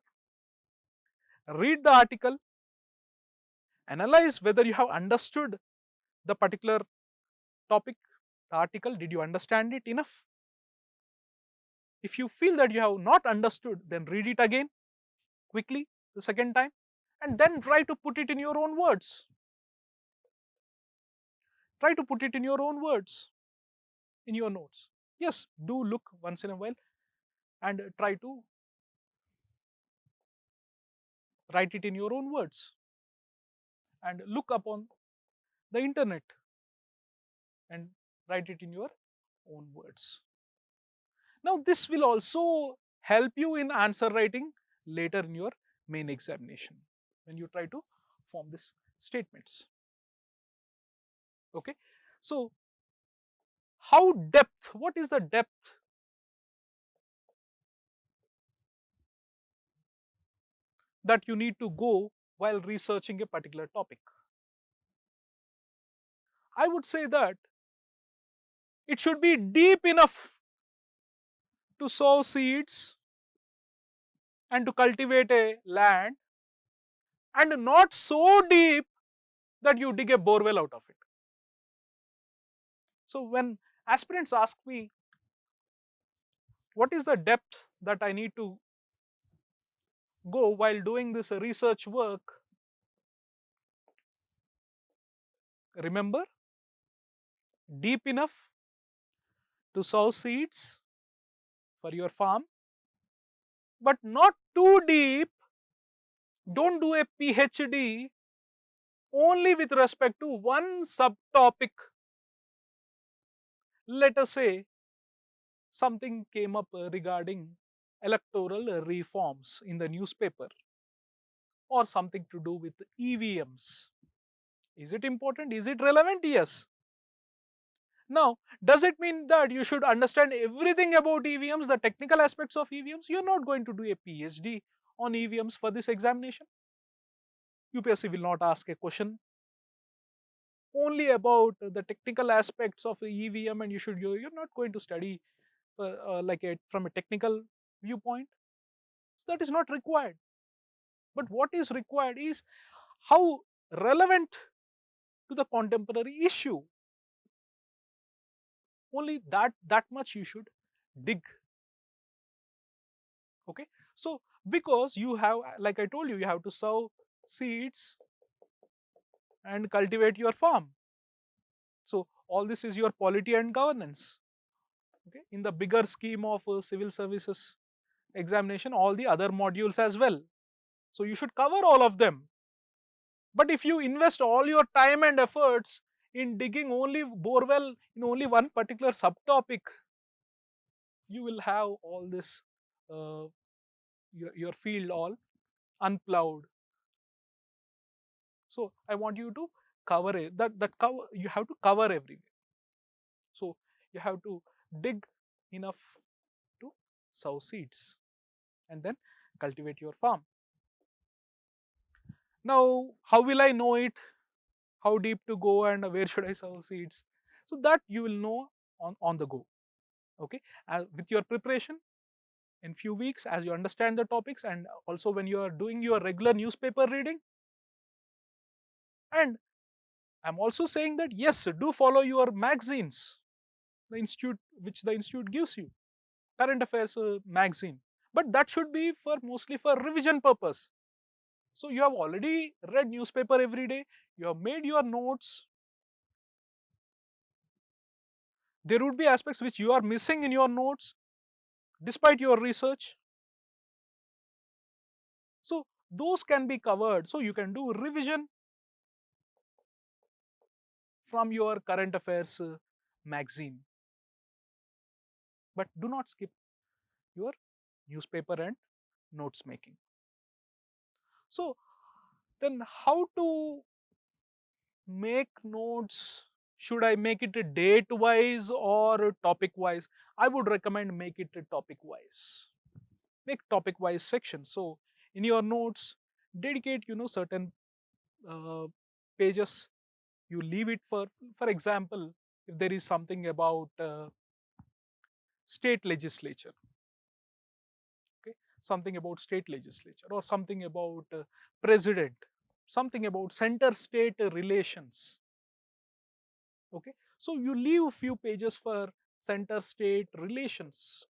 Read the article, analyze whether you have understood the particular topic, the article, did you understand it enough? If you feel that you have not understood, then read it again quickly the second time, and then try to put it in your own words. Try to put it in your own words, in your notes. Yes, do look once in a while and try to write it in your own words, and look upon the internet and write it in your own words. Now this will also help you in answer writing later in your main examination when you try to form these statements. Okay, so what is the depth that you need to go while researching a particular topic? I would say that it should be deep enough to sow seeds and to cultivate a land, and not so deep that you dig a borewell out of it. So when aspirants ask me, what is the depth that I need to go while doing this research work? Remember, deep enough to sow seeds for your farm, but not too deep. Don't do a PhD only with respect to one subtopic. Let us say something came up regarding electoral reforms in the newspaper, or something to do with EVMs. Is it important? Is it relevant? Yes. Now, does it mean that you should understand everything about EVMs, the technical aspects of EVMs? You are not going to do a PhD on EVMs for this examination. UPSC will not ask a question only about the technical aspects of the EVM, and you're not going to study from a technical viewpoint. So that is not required. But what is required is how relevant to the contemporary issue. Only that much you should dig. Okay, so because you have, like I told you, you have to sow seeds and cultivate your farm. So all this is your polity and governance. Okay, in the bigger scheme of civil services examination, all the other modules as well. So you should cover all of them. But if you invest all your time and efforts in digging only borewell in only one particular subtopic, you will have all this your field all unplowed. So I want you to cover it. That cover, you have to cover everywhere. So you have to dig enough to sow seeds and then cultivate your farm. Now, how will I know it? How deep to go and where should I sow seeds? So that you will know on the go. Okay, with your preparation in few weeks, as you understand the topics, and also when you are doing your regular newspaper reading. And I'm also saying that yes, do follow your magazines, the institute which the institute gives you, current affairs magazine, but that should be for mostly for revision purpose. So you have already read newspaper every day, you have made your notes. There would be aspects which you are missing in your notes despite your research. So those can be covered. So you can do revision from your current affairs magazine, but do not skip your newspaper and notes making. So then how to make notes? Should I make it a date wise or topic wise? I would recommend make it a topic wise. Make topic wise section. So in your notes, dedicate certain uh, pages. You leave it for example, if there is something about state legislature, okay, something about state legislature, or something about president, something about center state relations. Okay, so you leave a few pages for center state relations.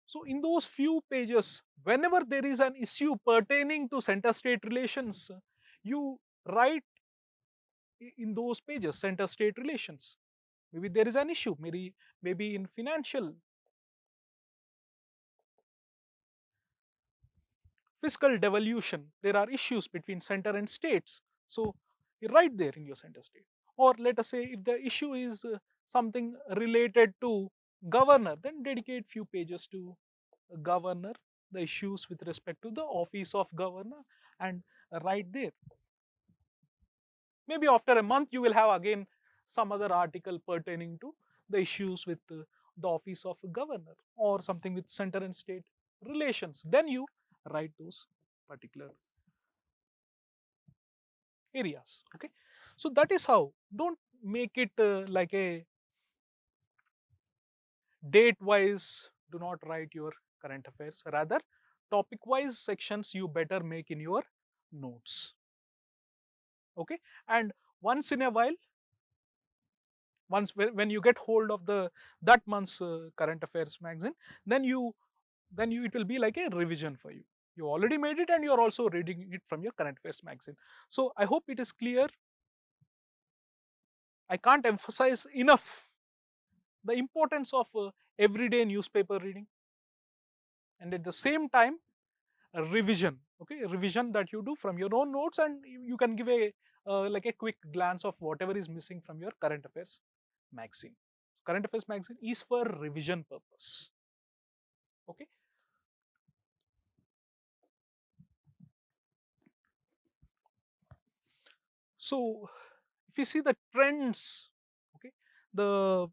So in those few pages, whenever there is an issue pertaining to center state relations, you write in those pages, center-state relations. Maybe there is an issue, maybe in financial, fiscal devolution, there are issues between center and states. So right there in your center state. Or let us say if the issue is something related to governor, then dedicate few pages to governor, the issues with respect to the office of governor, and right there. Maybe after a month you will have again some other article pertaining to the issues with the office of governor or something with center and state relations. Then you write those particular areas. Okay, so that is how. Don't make it like a date wise. Do not write your current affairs. Rather, topic wise sections you better make in your notes. Okay, and once in a while, once when you get hold of the that month's current affairs magazine, then you it will be like a revision for you. You already made it and you are also reading it from your current affairs magazine. So I hope it is clear. I can't emphasize enough the importance of everyday newspaper reading, and at the same time a revision. Okay, a revision that you do from your own notes, and you can give a like a quick glance of whatever is missing from your current affairs magazine. Current affairs magazine is for revision purpose. Okay, so if you see the trends, okay, the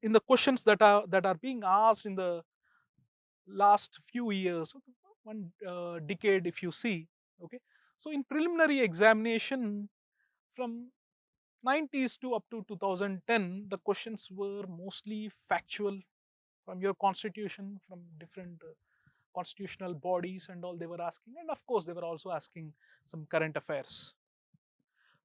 in the questions that are being asked in the last few years, one decade, if you see, okay, so in preliminary examination from 90s to up to 2010, the questions were mostly factual from your constitution, from different constitutional bodies and all they were asking, and of course they were also asking some current affairs.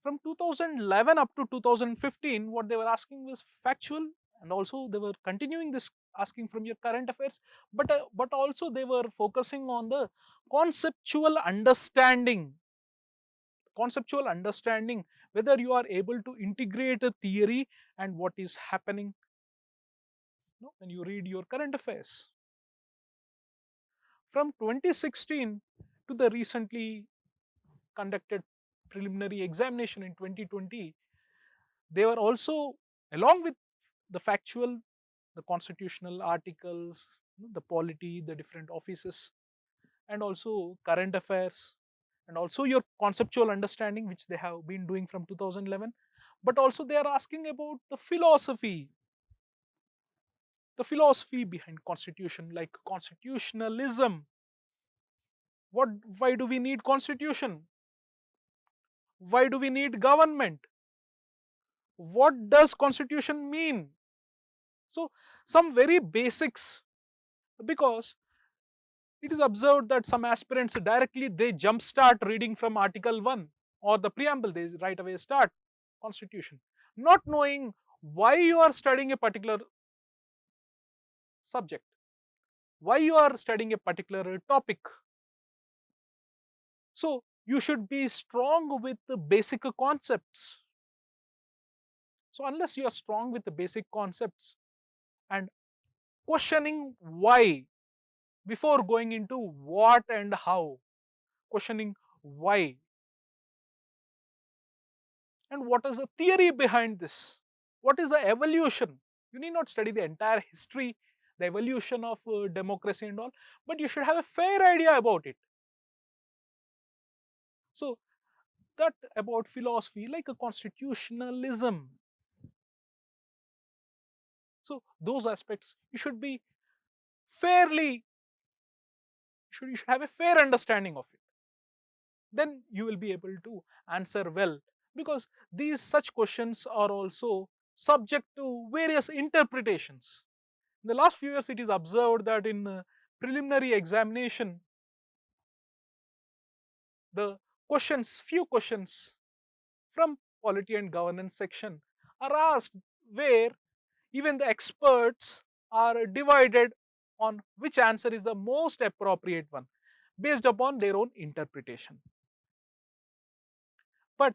From 2011 up to 2015, what they were asking was factual, and also they were continuing this asking from your current affairs, but also they were focusing on the conceptual understanding, whether you are able to integrate a theory and what is happening, when you read your current affairs. From 2016 to the recently conducted preliminary examination in 2020, they were also, along with the factual, the constitutional articles, the polity, the different offices, and also current affairs, and also your conceptual understanding, which they have been doing from 2011, but also they are asking about the philosophy behind constitution, like constitutionalism. Why do we need constitution? Why do we need government? What does constitution mean? So some very basics, because it is observed that some aspirants directly they jumpstart reading from article 1 or the preamble, they right away start constitution, not knowing why you are studying a particular subject, why you are studying a particular topic. So you should be strong with the basic concepts. So unless you are strong with the basic concepts and questioning why before going into what and how, questioning why and what is the theory behind this, what is the evolution. You need not study the entire history, the evolution of democracy and all, but you should have a fair idea about it. So that about philosophy, like a constitutionalism, so those aspects you should be fairly, you should have a fair understanding of it. Then you will be able to answer well, because these such questions are also subject to various interpretations. In the last few years, it is observed that in preliminary examination, the few questions from polity and governance section are asked where even the experts are divided on which answer is the most appropriate one based upon their own interpretation. But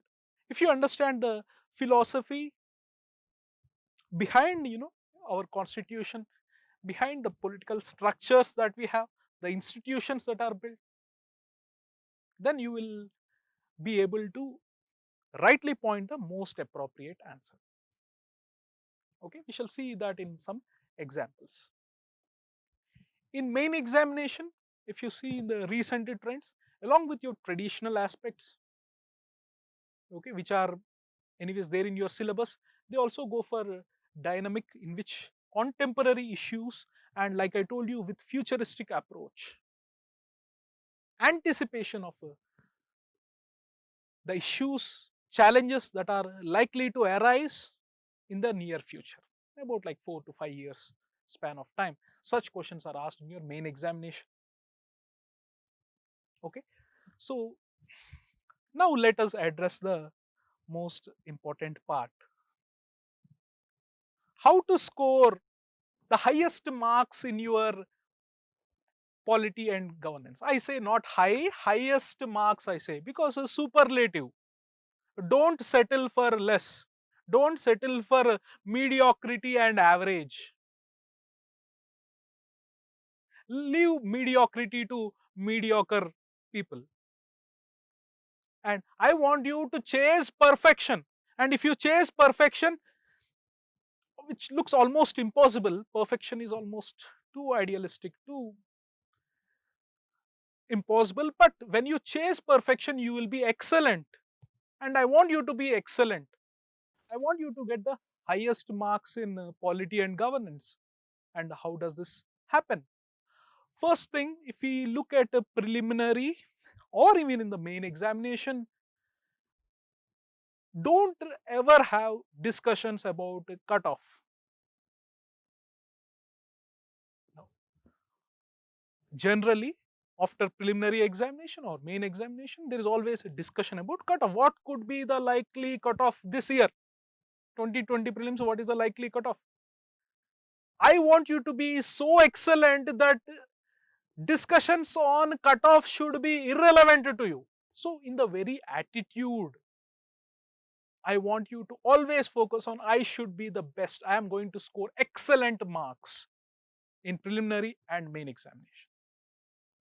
if you understand the philosophy behind our constitution, behind the political structures that we have, the institutions that are built, then you will be able to rightly point the most appropriate answer. Okay, we shall see that in some examples. In main examination, if you see the recent trends, along with your traditional aspects, okay, which are anyways there in your syllabus, they also go for dynamic, in which contemporary issues, and like I told you, with futuristic approach, anticipation of the issues, challenges that are likely to arise in the near future, about like 4 to 5 years span of time. Such questions are asked in your main examination. Okay, so now let us address the most important part: how to score the highest marks in your polity and governance. I say not high, highest marks I say, because a superlative. Don't settle for less. Don't settle for mediocrity and average. Leave mediocrity to mediocre people. And I want you to chase perfection. And if you chase perfection, which looks almost impossible, perfection is almost too idealistic, too impossible. But when you chase perfection, you will be excellent. And I want you to be excellent. I want you to get the highest marks in polity and governance. And how does this happen? First thing, if we look at a preliminary or even in the main examination, don't ever have discussions about a cutoff. No. Generally, after preliminary examination or main examination, there is always a discussion about cutoff. What could be the likely cutoff this year? 2020 prelims, what is the likely cutoff? I want you to be so excellent that discussions on cutoff should be irrelevant to you. So, in the very attitude, I want you to always focus on I should be the best. I am going to score excellent marks in preliminary and main examination.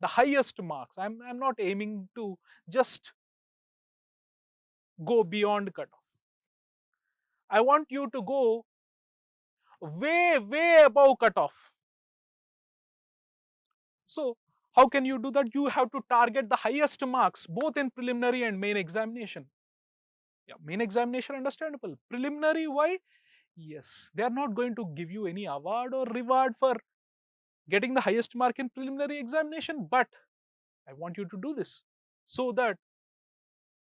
The highest marks. I'm not aiming to just go beyond cutoff. I want you to go way above cutoff. So, how can you do that? You have to target the highest marks both in preliminary and main examination. Yeah, main examination understandable. Preliminary, why? Yes, they are not going to give you any award or reward for getting the highest mark in preliminary examination, but I want you to do this so that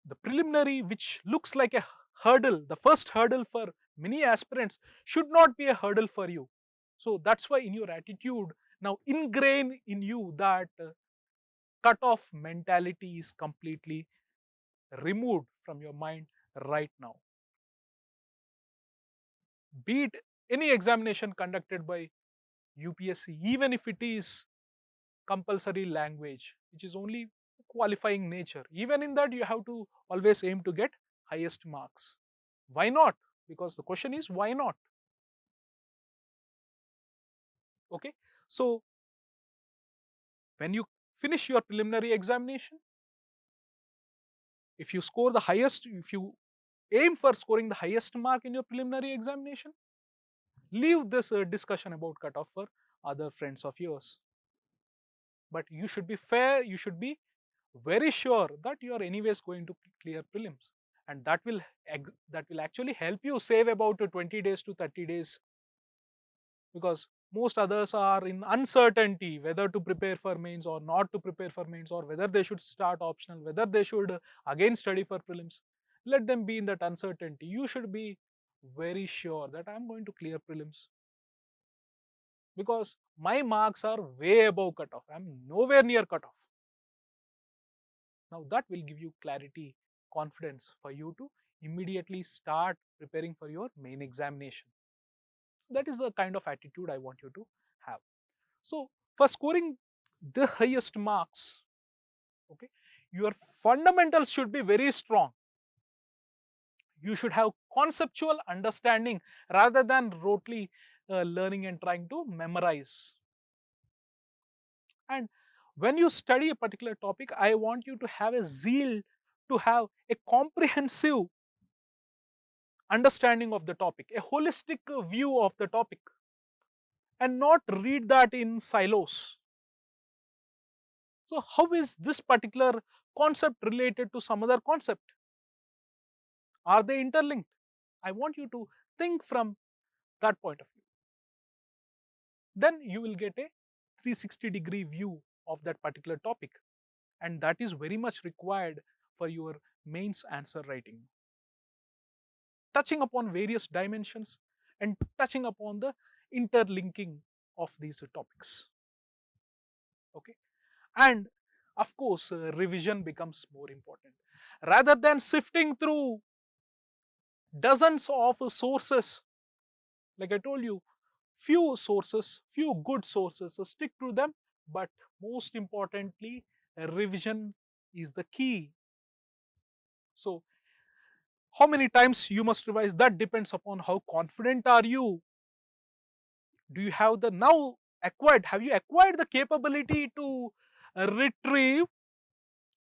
the preliminary, which looks like a hurdle, the first hurdle for many aspirants, should not be a hurdle for you. So that's why in your attitude, now ingrain in you that cut-off mentality is completely removed from your mind right now. Be it any examination conducted by UPSC, even if it is compulsory language, which is only qualifying nature, even in that you have to always aim to get highest marks. Why not? Because the question is why not? Okay, so when you finish your preliminary examination, if you score the highest, if you aim for scoring the highest mark in your preliminary examination, leave this discussion about cutoff for other friends of yours. But you should be fair, you should be very sure that you are anyways going to clear prelims, and that will actually help you save about 20 days to 30 days, because most others are in uncertainty whether to prepare for mains or not to prepare for mains, or whether they should start optional, whether they should again study for prelims. Let them be in that uncertainty. You should be very sure that I am going to clear prelims because my marks are way above cutoff. I am nowhere near cutoff. Now that will give you clarity, confidence for you to immediately start preparing for your main examination. That is the kind of attitude I want you to have. So for scoring the highest marks, okay, your fundamentals should be very strong. You should have conceptual understanding rather than rotely learning and trying to memorize. And when you study a particular topic, I want you to have a zeal to have a comprehensive understanding of the topic, a holistic view of the topic, and not read that in silos. So how is this particular concept related to some other concept? Are they interlinked? I want you to think from that point of view. Then you will get a 360-degree view of that particular topic, and that is very much required for your mains answer writing. Touching upon various dimensions and touching upon the interlinking of these topics. Okay, and of course revision becomes more important. Rather than sifting through dozens of sources, like I told you, few sources, few good sources, so stick to them, but most importantly, revision is the key. So how many times you must revise, that depends upon how confident are you. Do you have the now acquired, have you acquired the capability to retrieve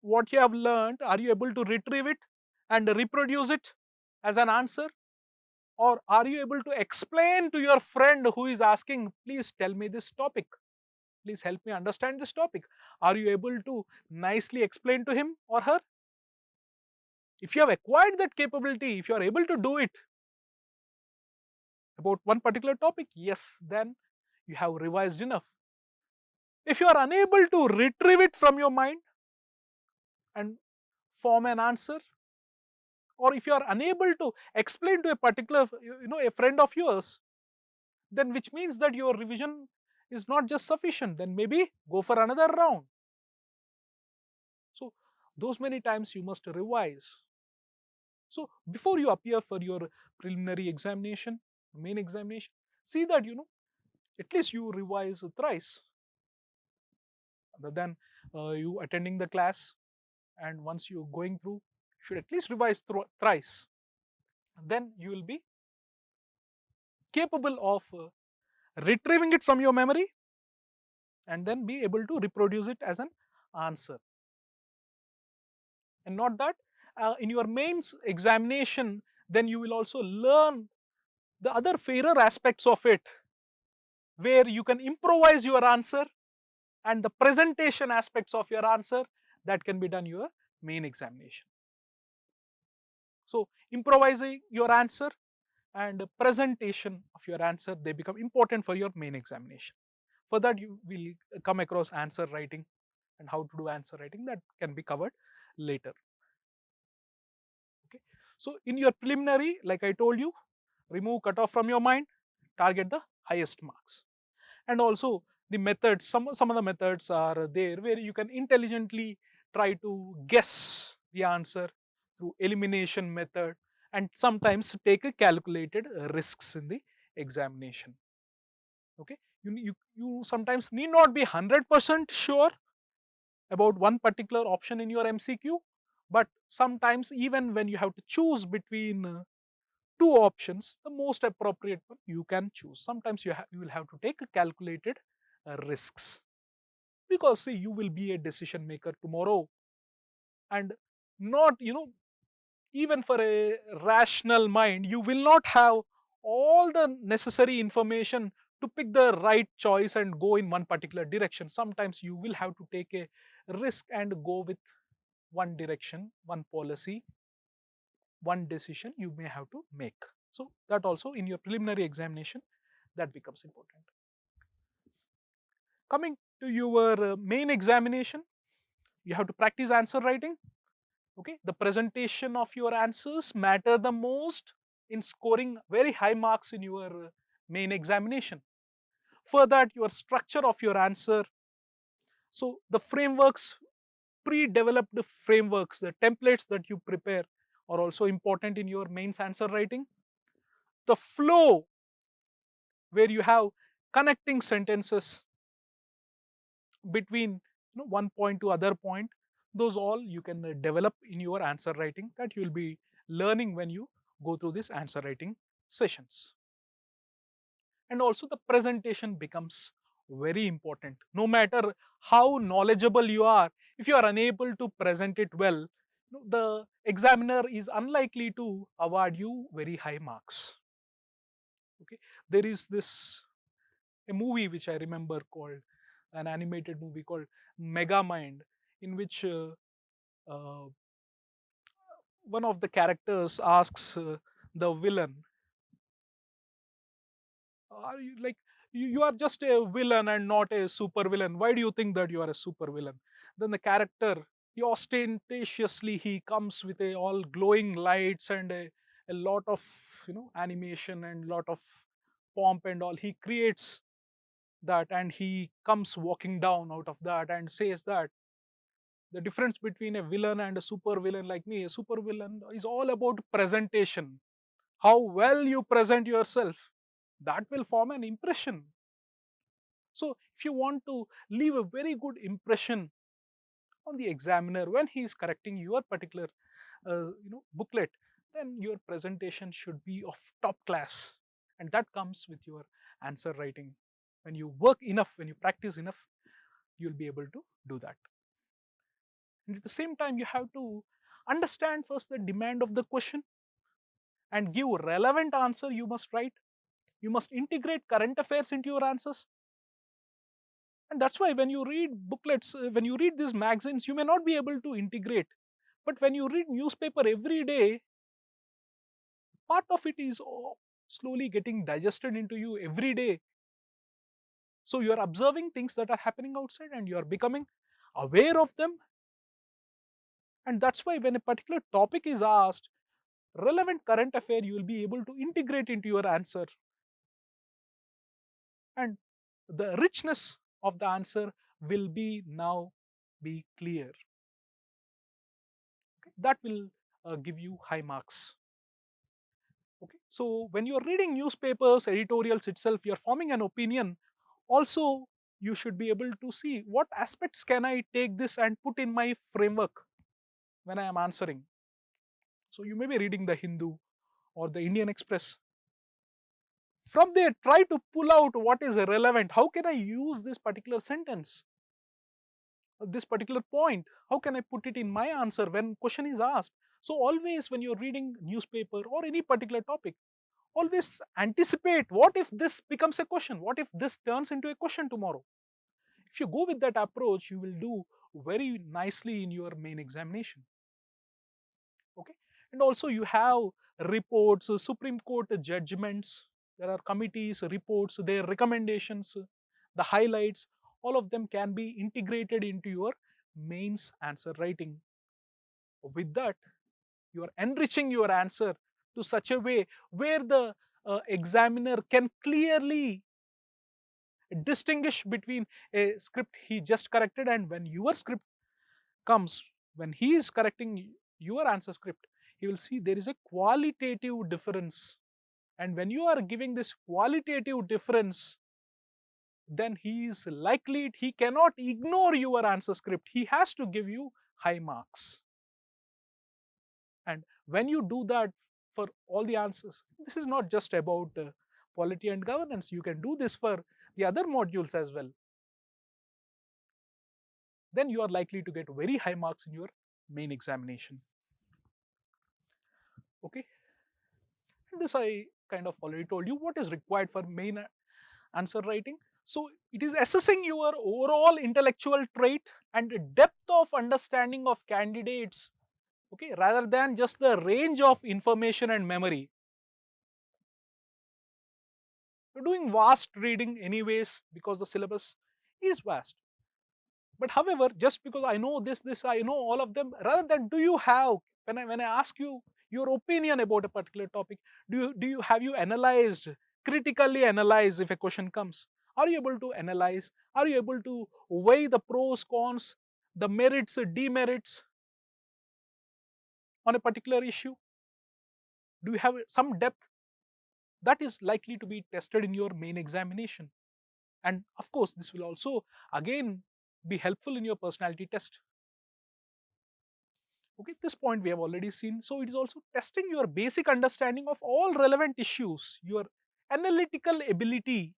what you have learned? Are you able to retrieve it and reproduce it as an answer? Or are you able to explain to your friend who is asking, please tell me this topic, please help me understand this topic? Are you able to nicely explain to him or her? If you have acquired that capability, if you are able to do it about one particular topic, yes, then you have revised enough. If you are unable to retrieve it from your mind and form an answer, or if you are unable to explain to a particular, a friend of yours, then which means that your revision is not just sufficient, then maybe go for another round. So those many times you must revise. So before you appear for your preliminary examination, main examination, see that at least you revise thrice, other than you attending the class, and once you going through, you should at least revise thrice. Then you will be capable of retrieving it from your memory and then be able to reproduce it as an answer. And not that, in your mains examination, then you will also learn the other fairer aspects of it, where you can improvise your answer, and the presentation aspects of your answer that can be done your main examination. So improvising your answer and presentation of your answer, they become important for your main examination. For that you will come across answer writing, and how to do answer writing, that can be covered later. Okay, so in your preliminary, like I told you, remove cutoff from your mind, target the highest marks. And also the methods, some of the methods are there where you can intelligently try to guess the answer through elimination method, and sometimes take a calculated risks in the examination. Okay, you sometimes need not be 100% sure about one particular option in your MCQ, but sometimes even when you have to choose between two options, the most appropriate one you can choose. Sometimes you will have to take a calculated risks, because see, you will be a decision maker tomorrow, and not, even for a rational mind, you will not have all the necessary information to pick the right choice and go in one particular direction. Sometimes you will have to take a risk and go with one direction, one policy, one decision you may have to make. So that also in your preliminary examination, that becomes important. Coming to your main examination, you have to practice answer writing. Okay, the presentation of your answers matter the most in scoring very high marks in your main examination. For that, your structure of your answer, so the frameworks, pre-developed frameworks, the templates that you prepare are also important in your mains answer writing. The flow, where you have connecting sentences between one point to other point, those all you can develop in your answer writing, that you will be learning when you go through this answer writing sessions. And also the presentation becomes very important. No matter how knowledgeable you are, if you are unable to present it well, the examiner is unlikely to award you very high marks. Okay, there is this a movie which I remember called an animated movie called Megamind, in which uh, one of the characters asks the villain, are you like you are just a villain and not a super villain? Why do you think that you are a super villain? Then the character, he ostentatiously he comes with a all glowing lights and a lot of animation and lot of pomp and all. He creates that and he comes walking down out of that and says that the difference between a villain and a super villain like me, a super villain is all about presentation. How well you present yourself, that will form an impression. So if you want to leave a very good impression on the examiner when he is correcting your particular booklet, then your presentation should be of top class, and that comes with your answer writing. When you work enough, when you practice enough, you'll be able to do that. And at the same time, you have to understand first the demand of the question and give relevant answer. You must write, you must integrate current affairs into your answers. And that's why when you read booklets, when you read these magazines, you may not be able to integrate. But when you read newspaper every day, part of it is slowly getting digested into you every day. So you are observing things that are happening outside and you are becoming aware of them. And that's why when a particular topic is asked, relevant current affair you will be able to integrate into your answer. And the richness of the answer will be now be clear. Okay? That will give you high marks. Okay, so when you're reading newspapers, editorials itself, you're forming an opinion. Also, you should be able to see what aspects can I take this and put in my framework when I am answering. So you may be reading the Hindu or the Indian Express. From there, try to pull out what is relevant. How can I use this particular sentence, this particular point? How can I put it in my answer when question is asked? So always when you're reading newspaper or any particular topic, always anticipate, what if this becomes a question, what if this turns into a question tomorrow. If you go with that approach, you will do very nicely in your main examination. Okay, and also you have reports, Supreme Court judgments, there are committees reports, their recommendations, the highlights, all of them can be integrated into your mains answer writing. With that, you are enriching your answer to such a way where the examiner can clearly distinguish between a script he just corrected and when your script comes, when he is correcting your answer script, he will see there is a qualitative difference. And when you are giving this qualitative difference, then he is likely, he cannot ignore your answer script, he has to give you high marks. And when you do that for all the answers, this is not just about polity and governance, you can do this for the other modules as well. Then you are likely to get very high marks in your main examination. Okay, and this I kind of already told you what is required for main answer writing. So it is assessing your overall intellectual trait and depth of understanding of candidates, okay, rather than just the range of information and memory. You're doing vast reading anyways because the syllabus is vast. But however, just because I know this, I know all of them, rather than do you have, when I ask you your opinion about a particular topic, do you have you analyzed, critically analyze if a question comes? Are you able to analyze? Are you able to weigh the pros, cons, the merits, demerits on a particular issue? Do you have some depth? That is likely to be tested in your main examination. And of course, this will also again be helpful in your personality test. Okay, this point we have already seen. So it is also testing your basic understanding of all relevant issues, your analytical ability,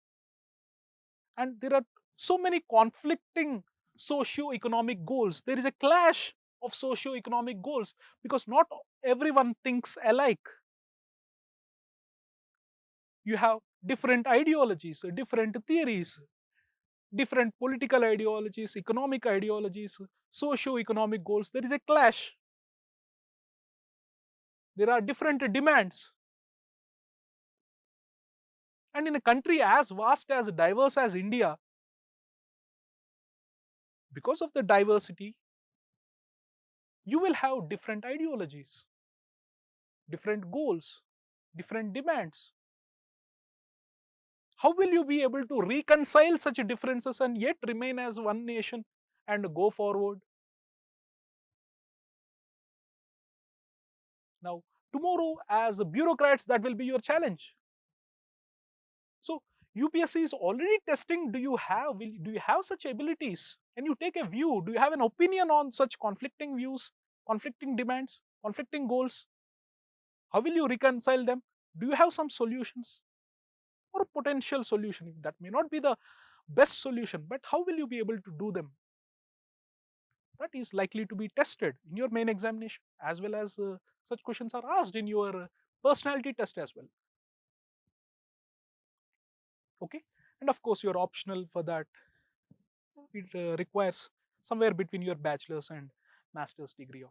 and there are so many conflicting socio-economic goals. There is a clash of socio-economic goals because not everyone thinks alike. You have different ideologies, different theories, different political ideologies, economic ideologies, socio-economic goals. There is a clash. There are different demands. And in a country as vast, as diverse as India, because of the diversity, you will have different ideologies, different goals, different demands. How will you be able to reconcile such differences and yet remain as one nation and go forward? Now, tomorrow, as bureaucrats, that will be your challenge. So, UPSC is already testing. Do you have such abilities? Can you take a view? Do you have an opinion on such conflicting views, conflicting demands, conflicting goals? How will you reconcile them? Do you have some solutions or potential solution? That may not be the best solution, but how will you be able to do them? That is likely to be tested in your main examination, as well as such questions are asked in your personality test as well. Okay, and of course, your optional for that, it requires somewhere between your bachelor's and master's degree of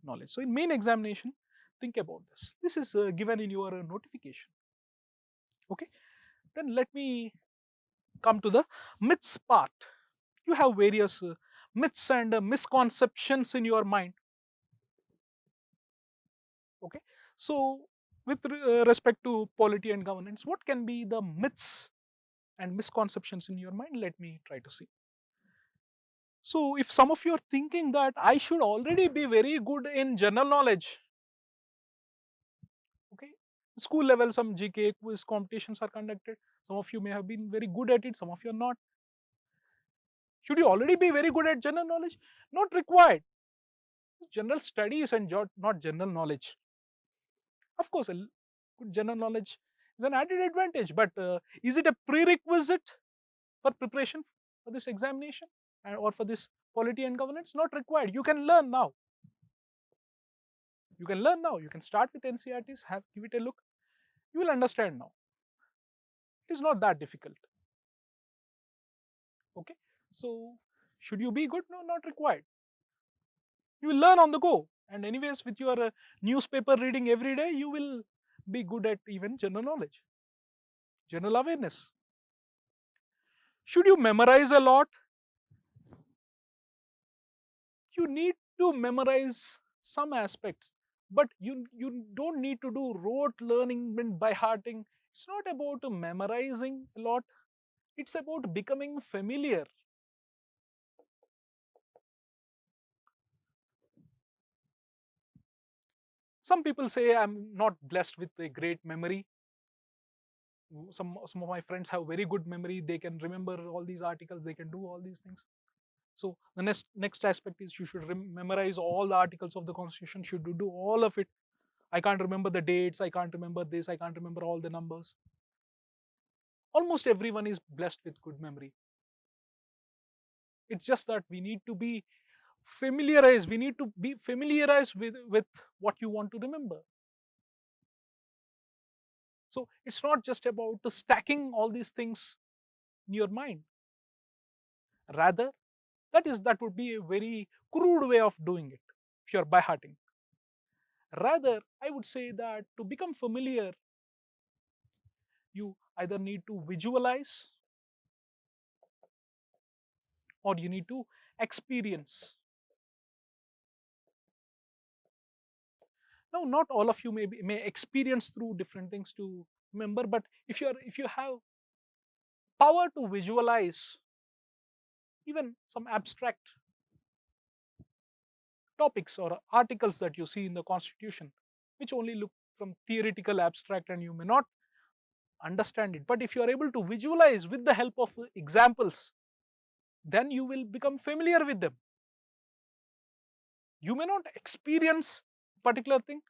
knowledge. So, in main examination, think about this. This is given in your notification. Okay, then let me come to the myths part. You have various myths and misconceptions in your mind. Okay, so with respect to polity and governance, what can be the myths and misconceptions in your mind? Let me try to see. So if some of you are thinking that I should already be very good in general knowledge, okay, school level some GK quiz competitions are conducted. Some of you may have been very good at it, some of you are not. Should you already be very good at general knowledge? Not required. General studies and not general knowledge. Of course, good general knowledge is an added advantage, but is it a prerequisite for preparation for this examination or for this polity and governance? Not required. You can learn now. You can learn now. You can start with NCRTs, give it a look. You will understand now. It is not that difficult. Okay. So, should you be good? No, not required. You will learn on the go. And anyways, with your newspaper reading every day, you will be good at even general knowledge, general awareness. Should you memorize a lot? You need to memorize some aspects, but you don't need to do rote learning and by hearting. It's not about memorizing a lot, it's about becoming familiar. Some people say I'm not blessed with a great memory. Some of my friends have very good memory, they can remember all these articles, they can do all these things. So the next aspect is you should memorize all the articles of the constitution, should you do all of it. I can't remember the dates, I can't remember this, I can't remember all the numbers. Almost everyone is blessed with good memory. It's just that we need to be familiarized, we need to be familiarized with what you want to remember. So it's not just about the stacking all these things in your mind. Rather, that would be a very crude way of doing it if you're by hearting. Rather, I would say that to become familiar, you either need to visualize or you need to experience. Now, not all of you may experience through different things to remember, but if you have power to visualize even some abstract topics or articles that you see in the constitution, which only look from theoretical abstract and you may not understand it, but if you are able to visualize with the help of examples, then you will become familiar with them. You may not experience particular thing,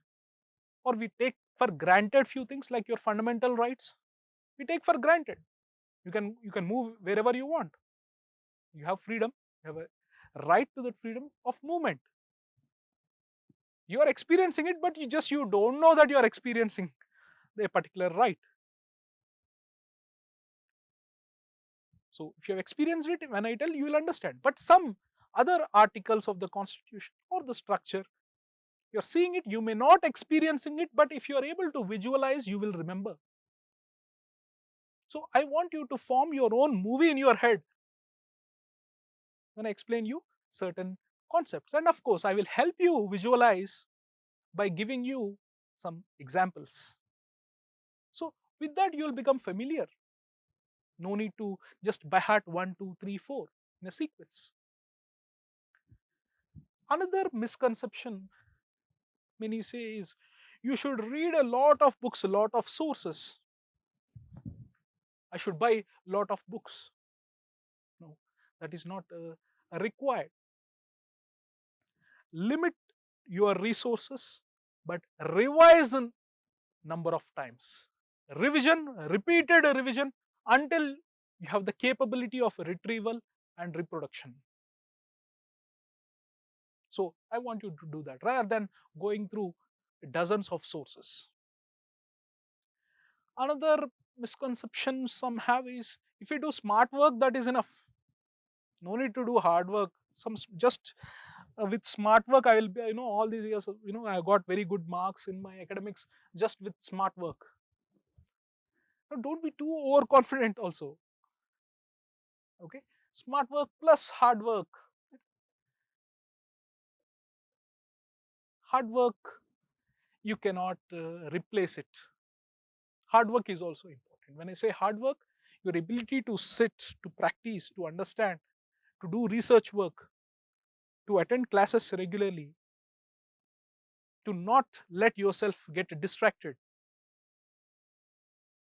or we take for granted few things like your fundamental rights. We take for granted. You can move wherever you want. You have freedom. You have a right to that freedom of movement. You are experiencing it, but you don't know that you are experiencing a particular right. So if you have experienced it, when I tell you will understand. But some other articles of the constitution or the structure, you're seeing it, you may not experiencing it, but if you are able to visualize, you will remember. So I want you to form your own movie in your head when I explain you certain concepts. And of course, I will help you visualize by giving you some examples. So with that, you will become familiar. No need to just by heart 1, 2, 3, 4 in a sequence. Another misconception many say is you should read a lot of books, a lot of sources. I should buy a lot of books. No, that is not required. Limit your resources, but revise a number of times. Revision, repeated revision until you have the capability of retrieval and reproduction. So I want you to do that rather than going through dozens of sources. Another misconception some have is if you do smart work, that is enough. No need to do hard work. Just with smart work, I will be, all these years, I got very good marks in my academics just with smart work. Now, don't be too overconfident also. Okay, smart work plus hard work. Hard work, you cannot replace it. Hard work is also important. When I say hard work, your ability to sit, to practice, to understand, to do research work, to attend classes regularly, to not let yourself get distracted,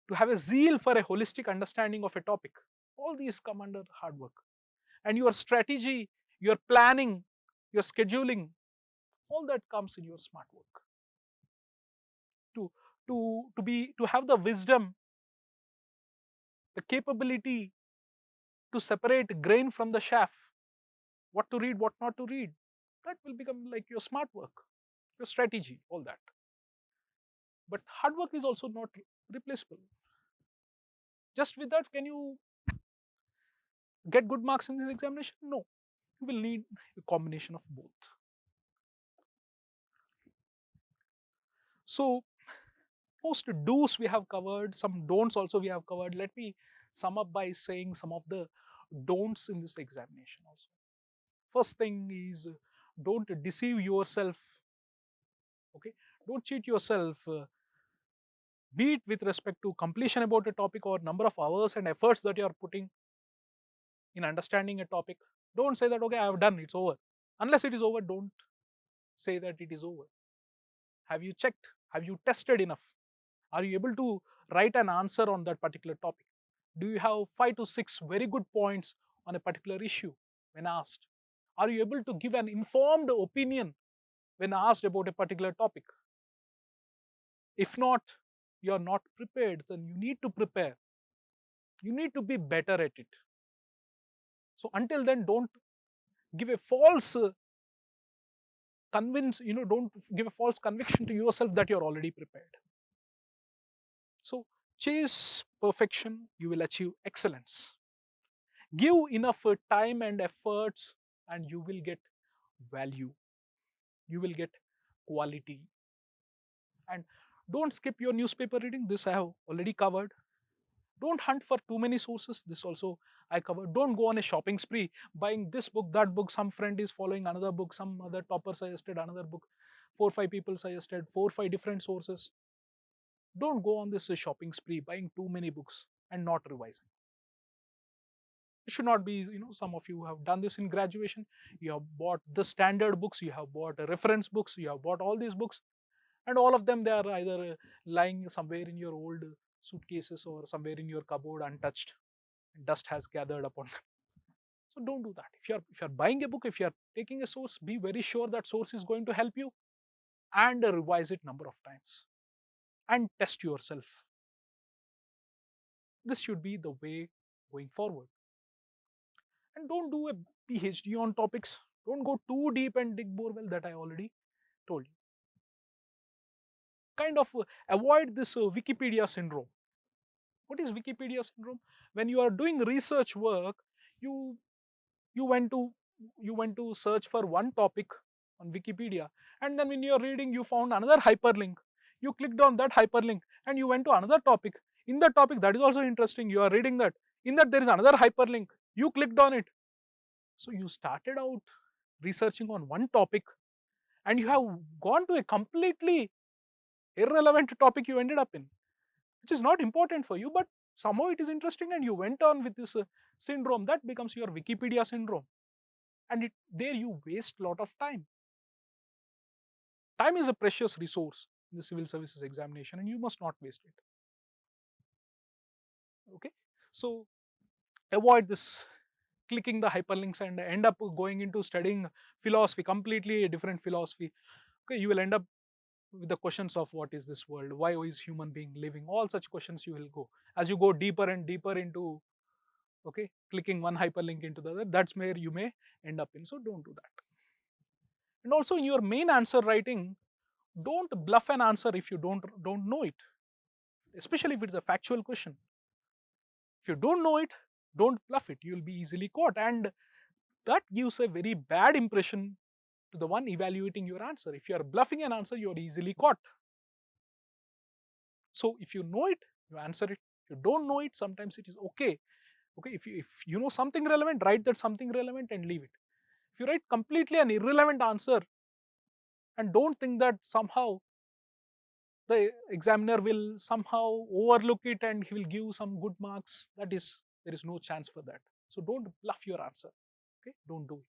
to have a zeal for a holistic understanding of a topic. All these come under hard work. And your strategy, your planning, your scheduling, all that comes in your smart work. To have the wisdom, the capability to separate grain from the chaff, what to read, what not to read, that will become like your smart work, your strategy, all that. But hard work is also not replaceable. Just with that, can you get good marks in this examination? No. You will need a combination of both. So, most do's we have covered, some don'ts also we have covered. Let me sum up by saying some of the don'ts in this examination also. First thing is don't deceive yourself. Okay, don't cheat yourself. Be it with respect to completion about a topic or number of hours and efforts that you are putting in understanding a topic. Don't say that, okay, I have done, it's over. Unless it is over, don't say that it is over. Have you checked? Have you tested enough? Are you able to write an answer on that particular topic? Do you have 5 to 6 very good points on a particular issue when asked? Are you able to give an informed opinion when asked about a particular topic? If not, you are not prepared, then you need to prepare. You need to be better at it. So until then, don't give a false don't give a false conviction to yourself that you're already prepared. So chase perfection, you will achieve excellence. Give enough time and efforts and you will get value. You will get quality. And don't skip your newspaper reading. This I have already covered. Don't hunt for too many sources. This also I covered. Don't go on a shopping spree, buying this book, that book. Some friend is following another book. Some other topper suggested another book. 4 or 5 people suggested 4 or 5 different sources. Don't go on this shopping spree, buying too many books and not revising. It should not be, some of you have done this in graduation. You have bought the standard books, you have bought reference books, you have bought all these books, and all of them, they are either lying somewhere in your old suitcases or somewhere in your cupboard untouched. Dust has gathered upon them. So don't do that. If you're buying a book, if you're taking a source, be very sure that source is going to help you, and revise it number of times and test yourself. This should be the way going forward. And don't do a PhD on topics. Don't go too deep and dig more well, that I already told you. Kind of avoid this Wikipedia syndrome. What is Wikipedia syndrome? When you are doing research work, you you went to you went to search for one topic on Wikipedia, and then when you are reading, you found another hyperlink. You clicked on that hyperlink and you went to another topic. In that topic, that is also interesting. You are reading that. In that, there is another hyperlink. You clicked on it. So you started out researching on one topic, and you have gone to a completely irrelevant topic you ended up in, which is not important for you, but somehow it is interesting, and you went on with this syndrome. That becomes your Wikipedia syndrome, and there you waste a lot of time. Time is a precious resource in the civil services examination, and you must not waste it. Okay, so avoid this clicking the hyperlinks and end up going into studying philosophy, completely a different philosophy. Okay, you will end up with the questions of what is this world, why is human being living, all such questions you will go as you go deeper and deeper into, okay, clicking one hyperlink into the other. That's where you may end up in. So don't do that. And also in your main answer writing, don't bluff an answer if you don't know it, especially if it's a factual question. If you don't know it, don't bluff it. You will be easily caught, and that gives a very bad impression to the one evaluating your answer. If you are bluffing an answer, you are easily caught. So if you know it, you answer it. If you don't know it, sometimes it is okay. Okay, if you know something relevant, write that something relevant and leave it. If you write completely an irrelevant answer and don't think that somehow the examiner will somehow overlook it and he will give some good marks, there is no chance for that. So don't bluff your answer. Okay, don't do it.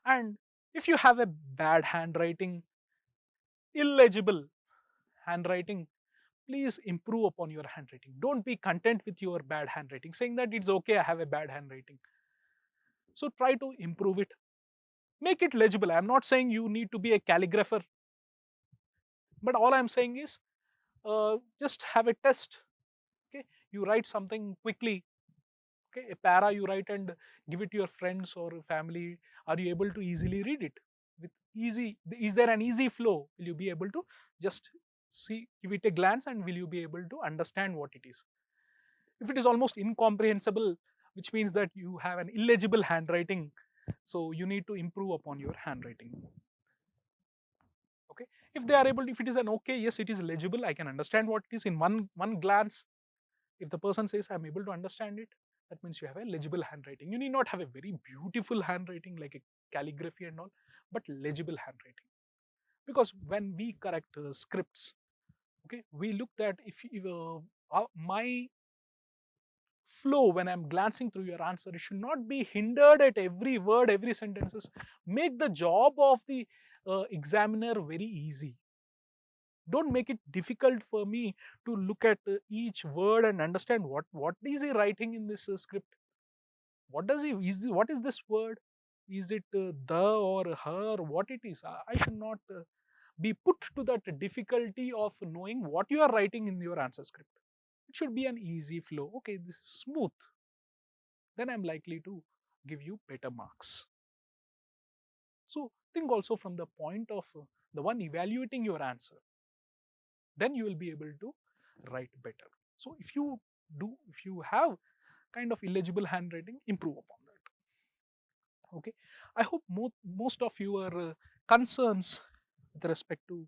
And if you have a bad handwriting, illegible handwriting, please improve upon your handwriting. Don't be content with your bad handwriting, saying that it's okay, I have a bad handwriting. So try to improve it. Make it legible. I'm not saying you need to be a calligrapher, but all I'm saying is just have a test. Okay, you write something quickly. Okay, a para you write and give it to your friends or family. Are you able to easily read it? With easy, is there an easy flow? Will you be able to just see, give it a glance, and will you be able to understand what it is? If it is almost incomprehensible, which means that you have an illegible handwriting, so you need to improve upon your handwriting. Okay, if they are able to, if it is an okay, yes, it is legible, I can understand what it is in one glance. If the person says I'm able to understand it, that means you have a legible handwriting. You need not have a very beautiful handwriting like a calligraphy and all, but legible handwriting. Because when we correct scripts, okay, we looked at if my flow when I'm glancing through your answer, it should not be hindered at every word, every sentences. Make the job of the examiner very easy. Don't make it difficult for me to look at each word and understand what is he writing in this script. What does he what is this word? Is it the or her? What it is? I should not be put to that difficulty of knowing what you are writing in your answer script. It should be an easy flow. Okay, this is smooth. Then I'm likely to give you better marks. So think also from the point of the one evaluating your answer. Then you will be able to write better. So if you have kind of illegible handwriting, improve upon that. Okay, I hope most of your concerns with respect to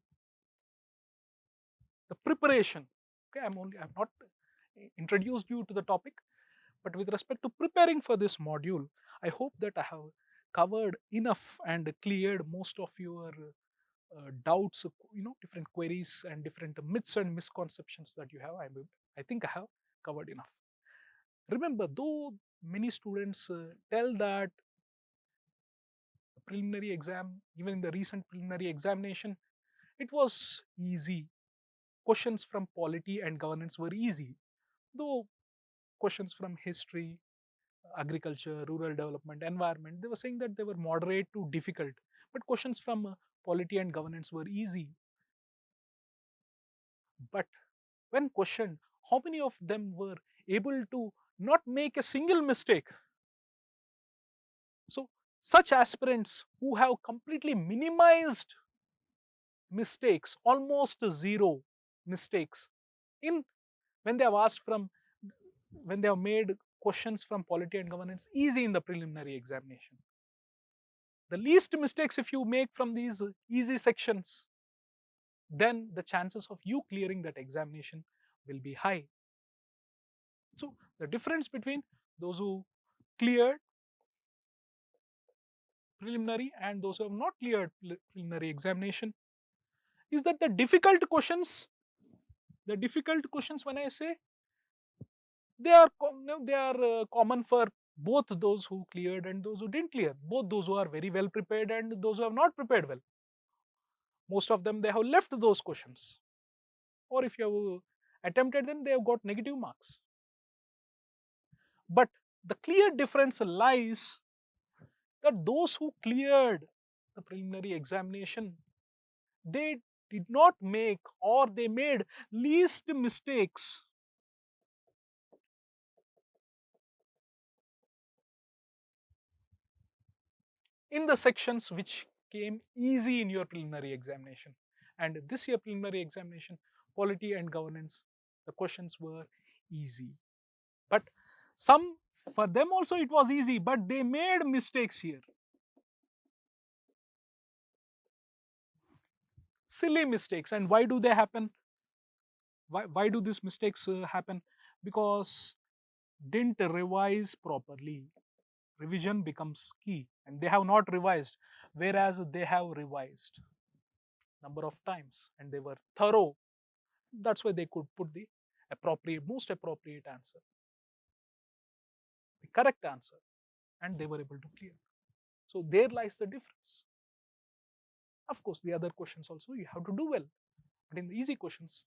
the preparation. Okay, I'm not introduced you to the topic, but with respect to preparing for this module, I hope that I have covered enough and cleared most of your doubts, different queries and different myths and misconceptions that you have. I think I have covered enough. Remember, though many students tell that the preliminary exam, even in the recent preliminary examination, it was easy. Questions from polity and governance were easy, though questions from history, agriculture, rural development, environment, they were saying that they were moderate to difficult. But questions from polity and governance were easy. But when questioned, how many of them were able to not make a single mistake? So, such aspirants who have completely minimized mistakes, almost zero mistakes, in when they have asked from, when they have made questions from polity and governance easy in the preliminary examination. The least mistakes if you make from these easy sections, then the chances of you clearing that examination will be high. So the difference between those who cleared preliminary and those who have not cleared preliminary examination is that the difficult questions, when I say, they are common for both those who cleared and those who didn't clear, both those who are very well prepared and those who have not prepared well. Most of them, they have left those questions, or if you have attempted them, they have got negative marks. But the clear difference lies that those who cleared the preliminary examination, they did not make, or they made least mistakes in the sections which came easy in your preliminary examination. And this year preliminary examination, polity and governance, the questions were easy. But some, for them also it was easy, but they made mistakes here. Silly mistakes. And why do they happen? Why do these mistakes happen? Because didn't revise properly. Revision becomes key, and they have not revised, whereas they have revised number of times and they were thorough. That's why they could put the most appropriate answer, the correct answer, and they were able to clear. So there lies the difference. Of course, the other questions also you have to do well, but in the easy questions,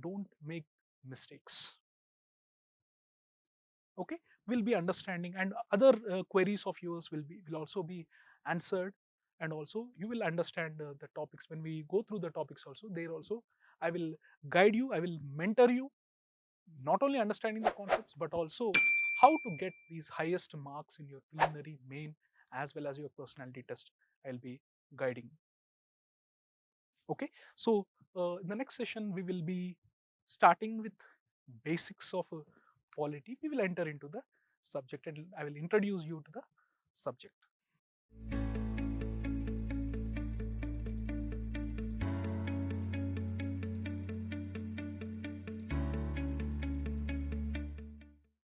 don't make mistakes. Okay, we'll be understanding, and other queries of yours will also be answered, and also you will understand the topics when we go through the topics. Also, there also I will guide you, I will mentor you, not only understanding the concepts but also how to get these highest marks in your preliminary, main, as well as your personality test. I'll be guiding you. Okay, so in the next session we will be starting with basics of polity. We will enter into the subject and I will introduce you to the subject.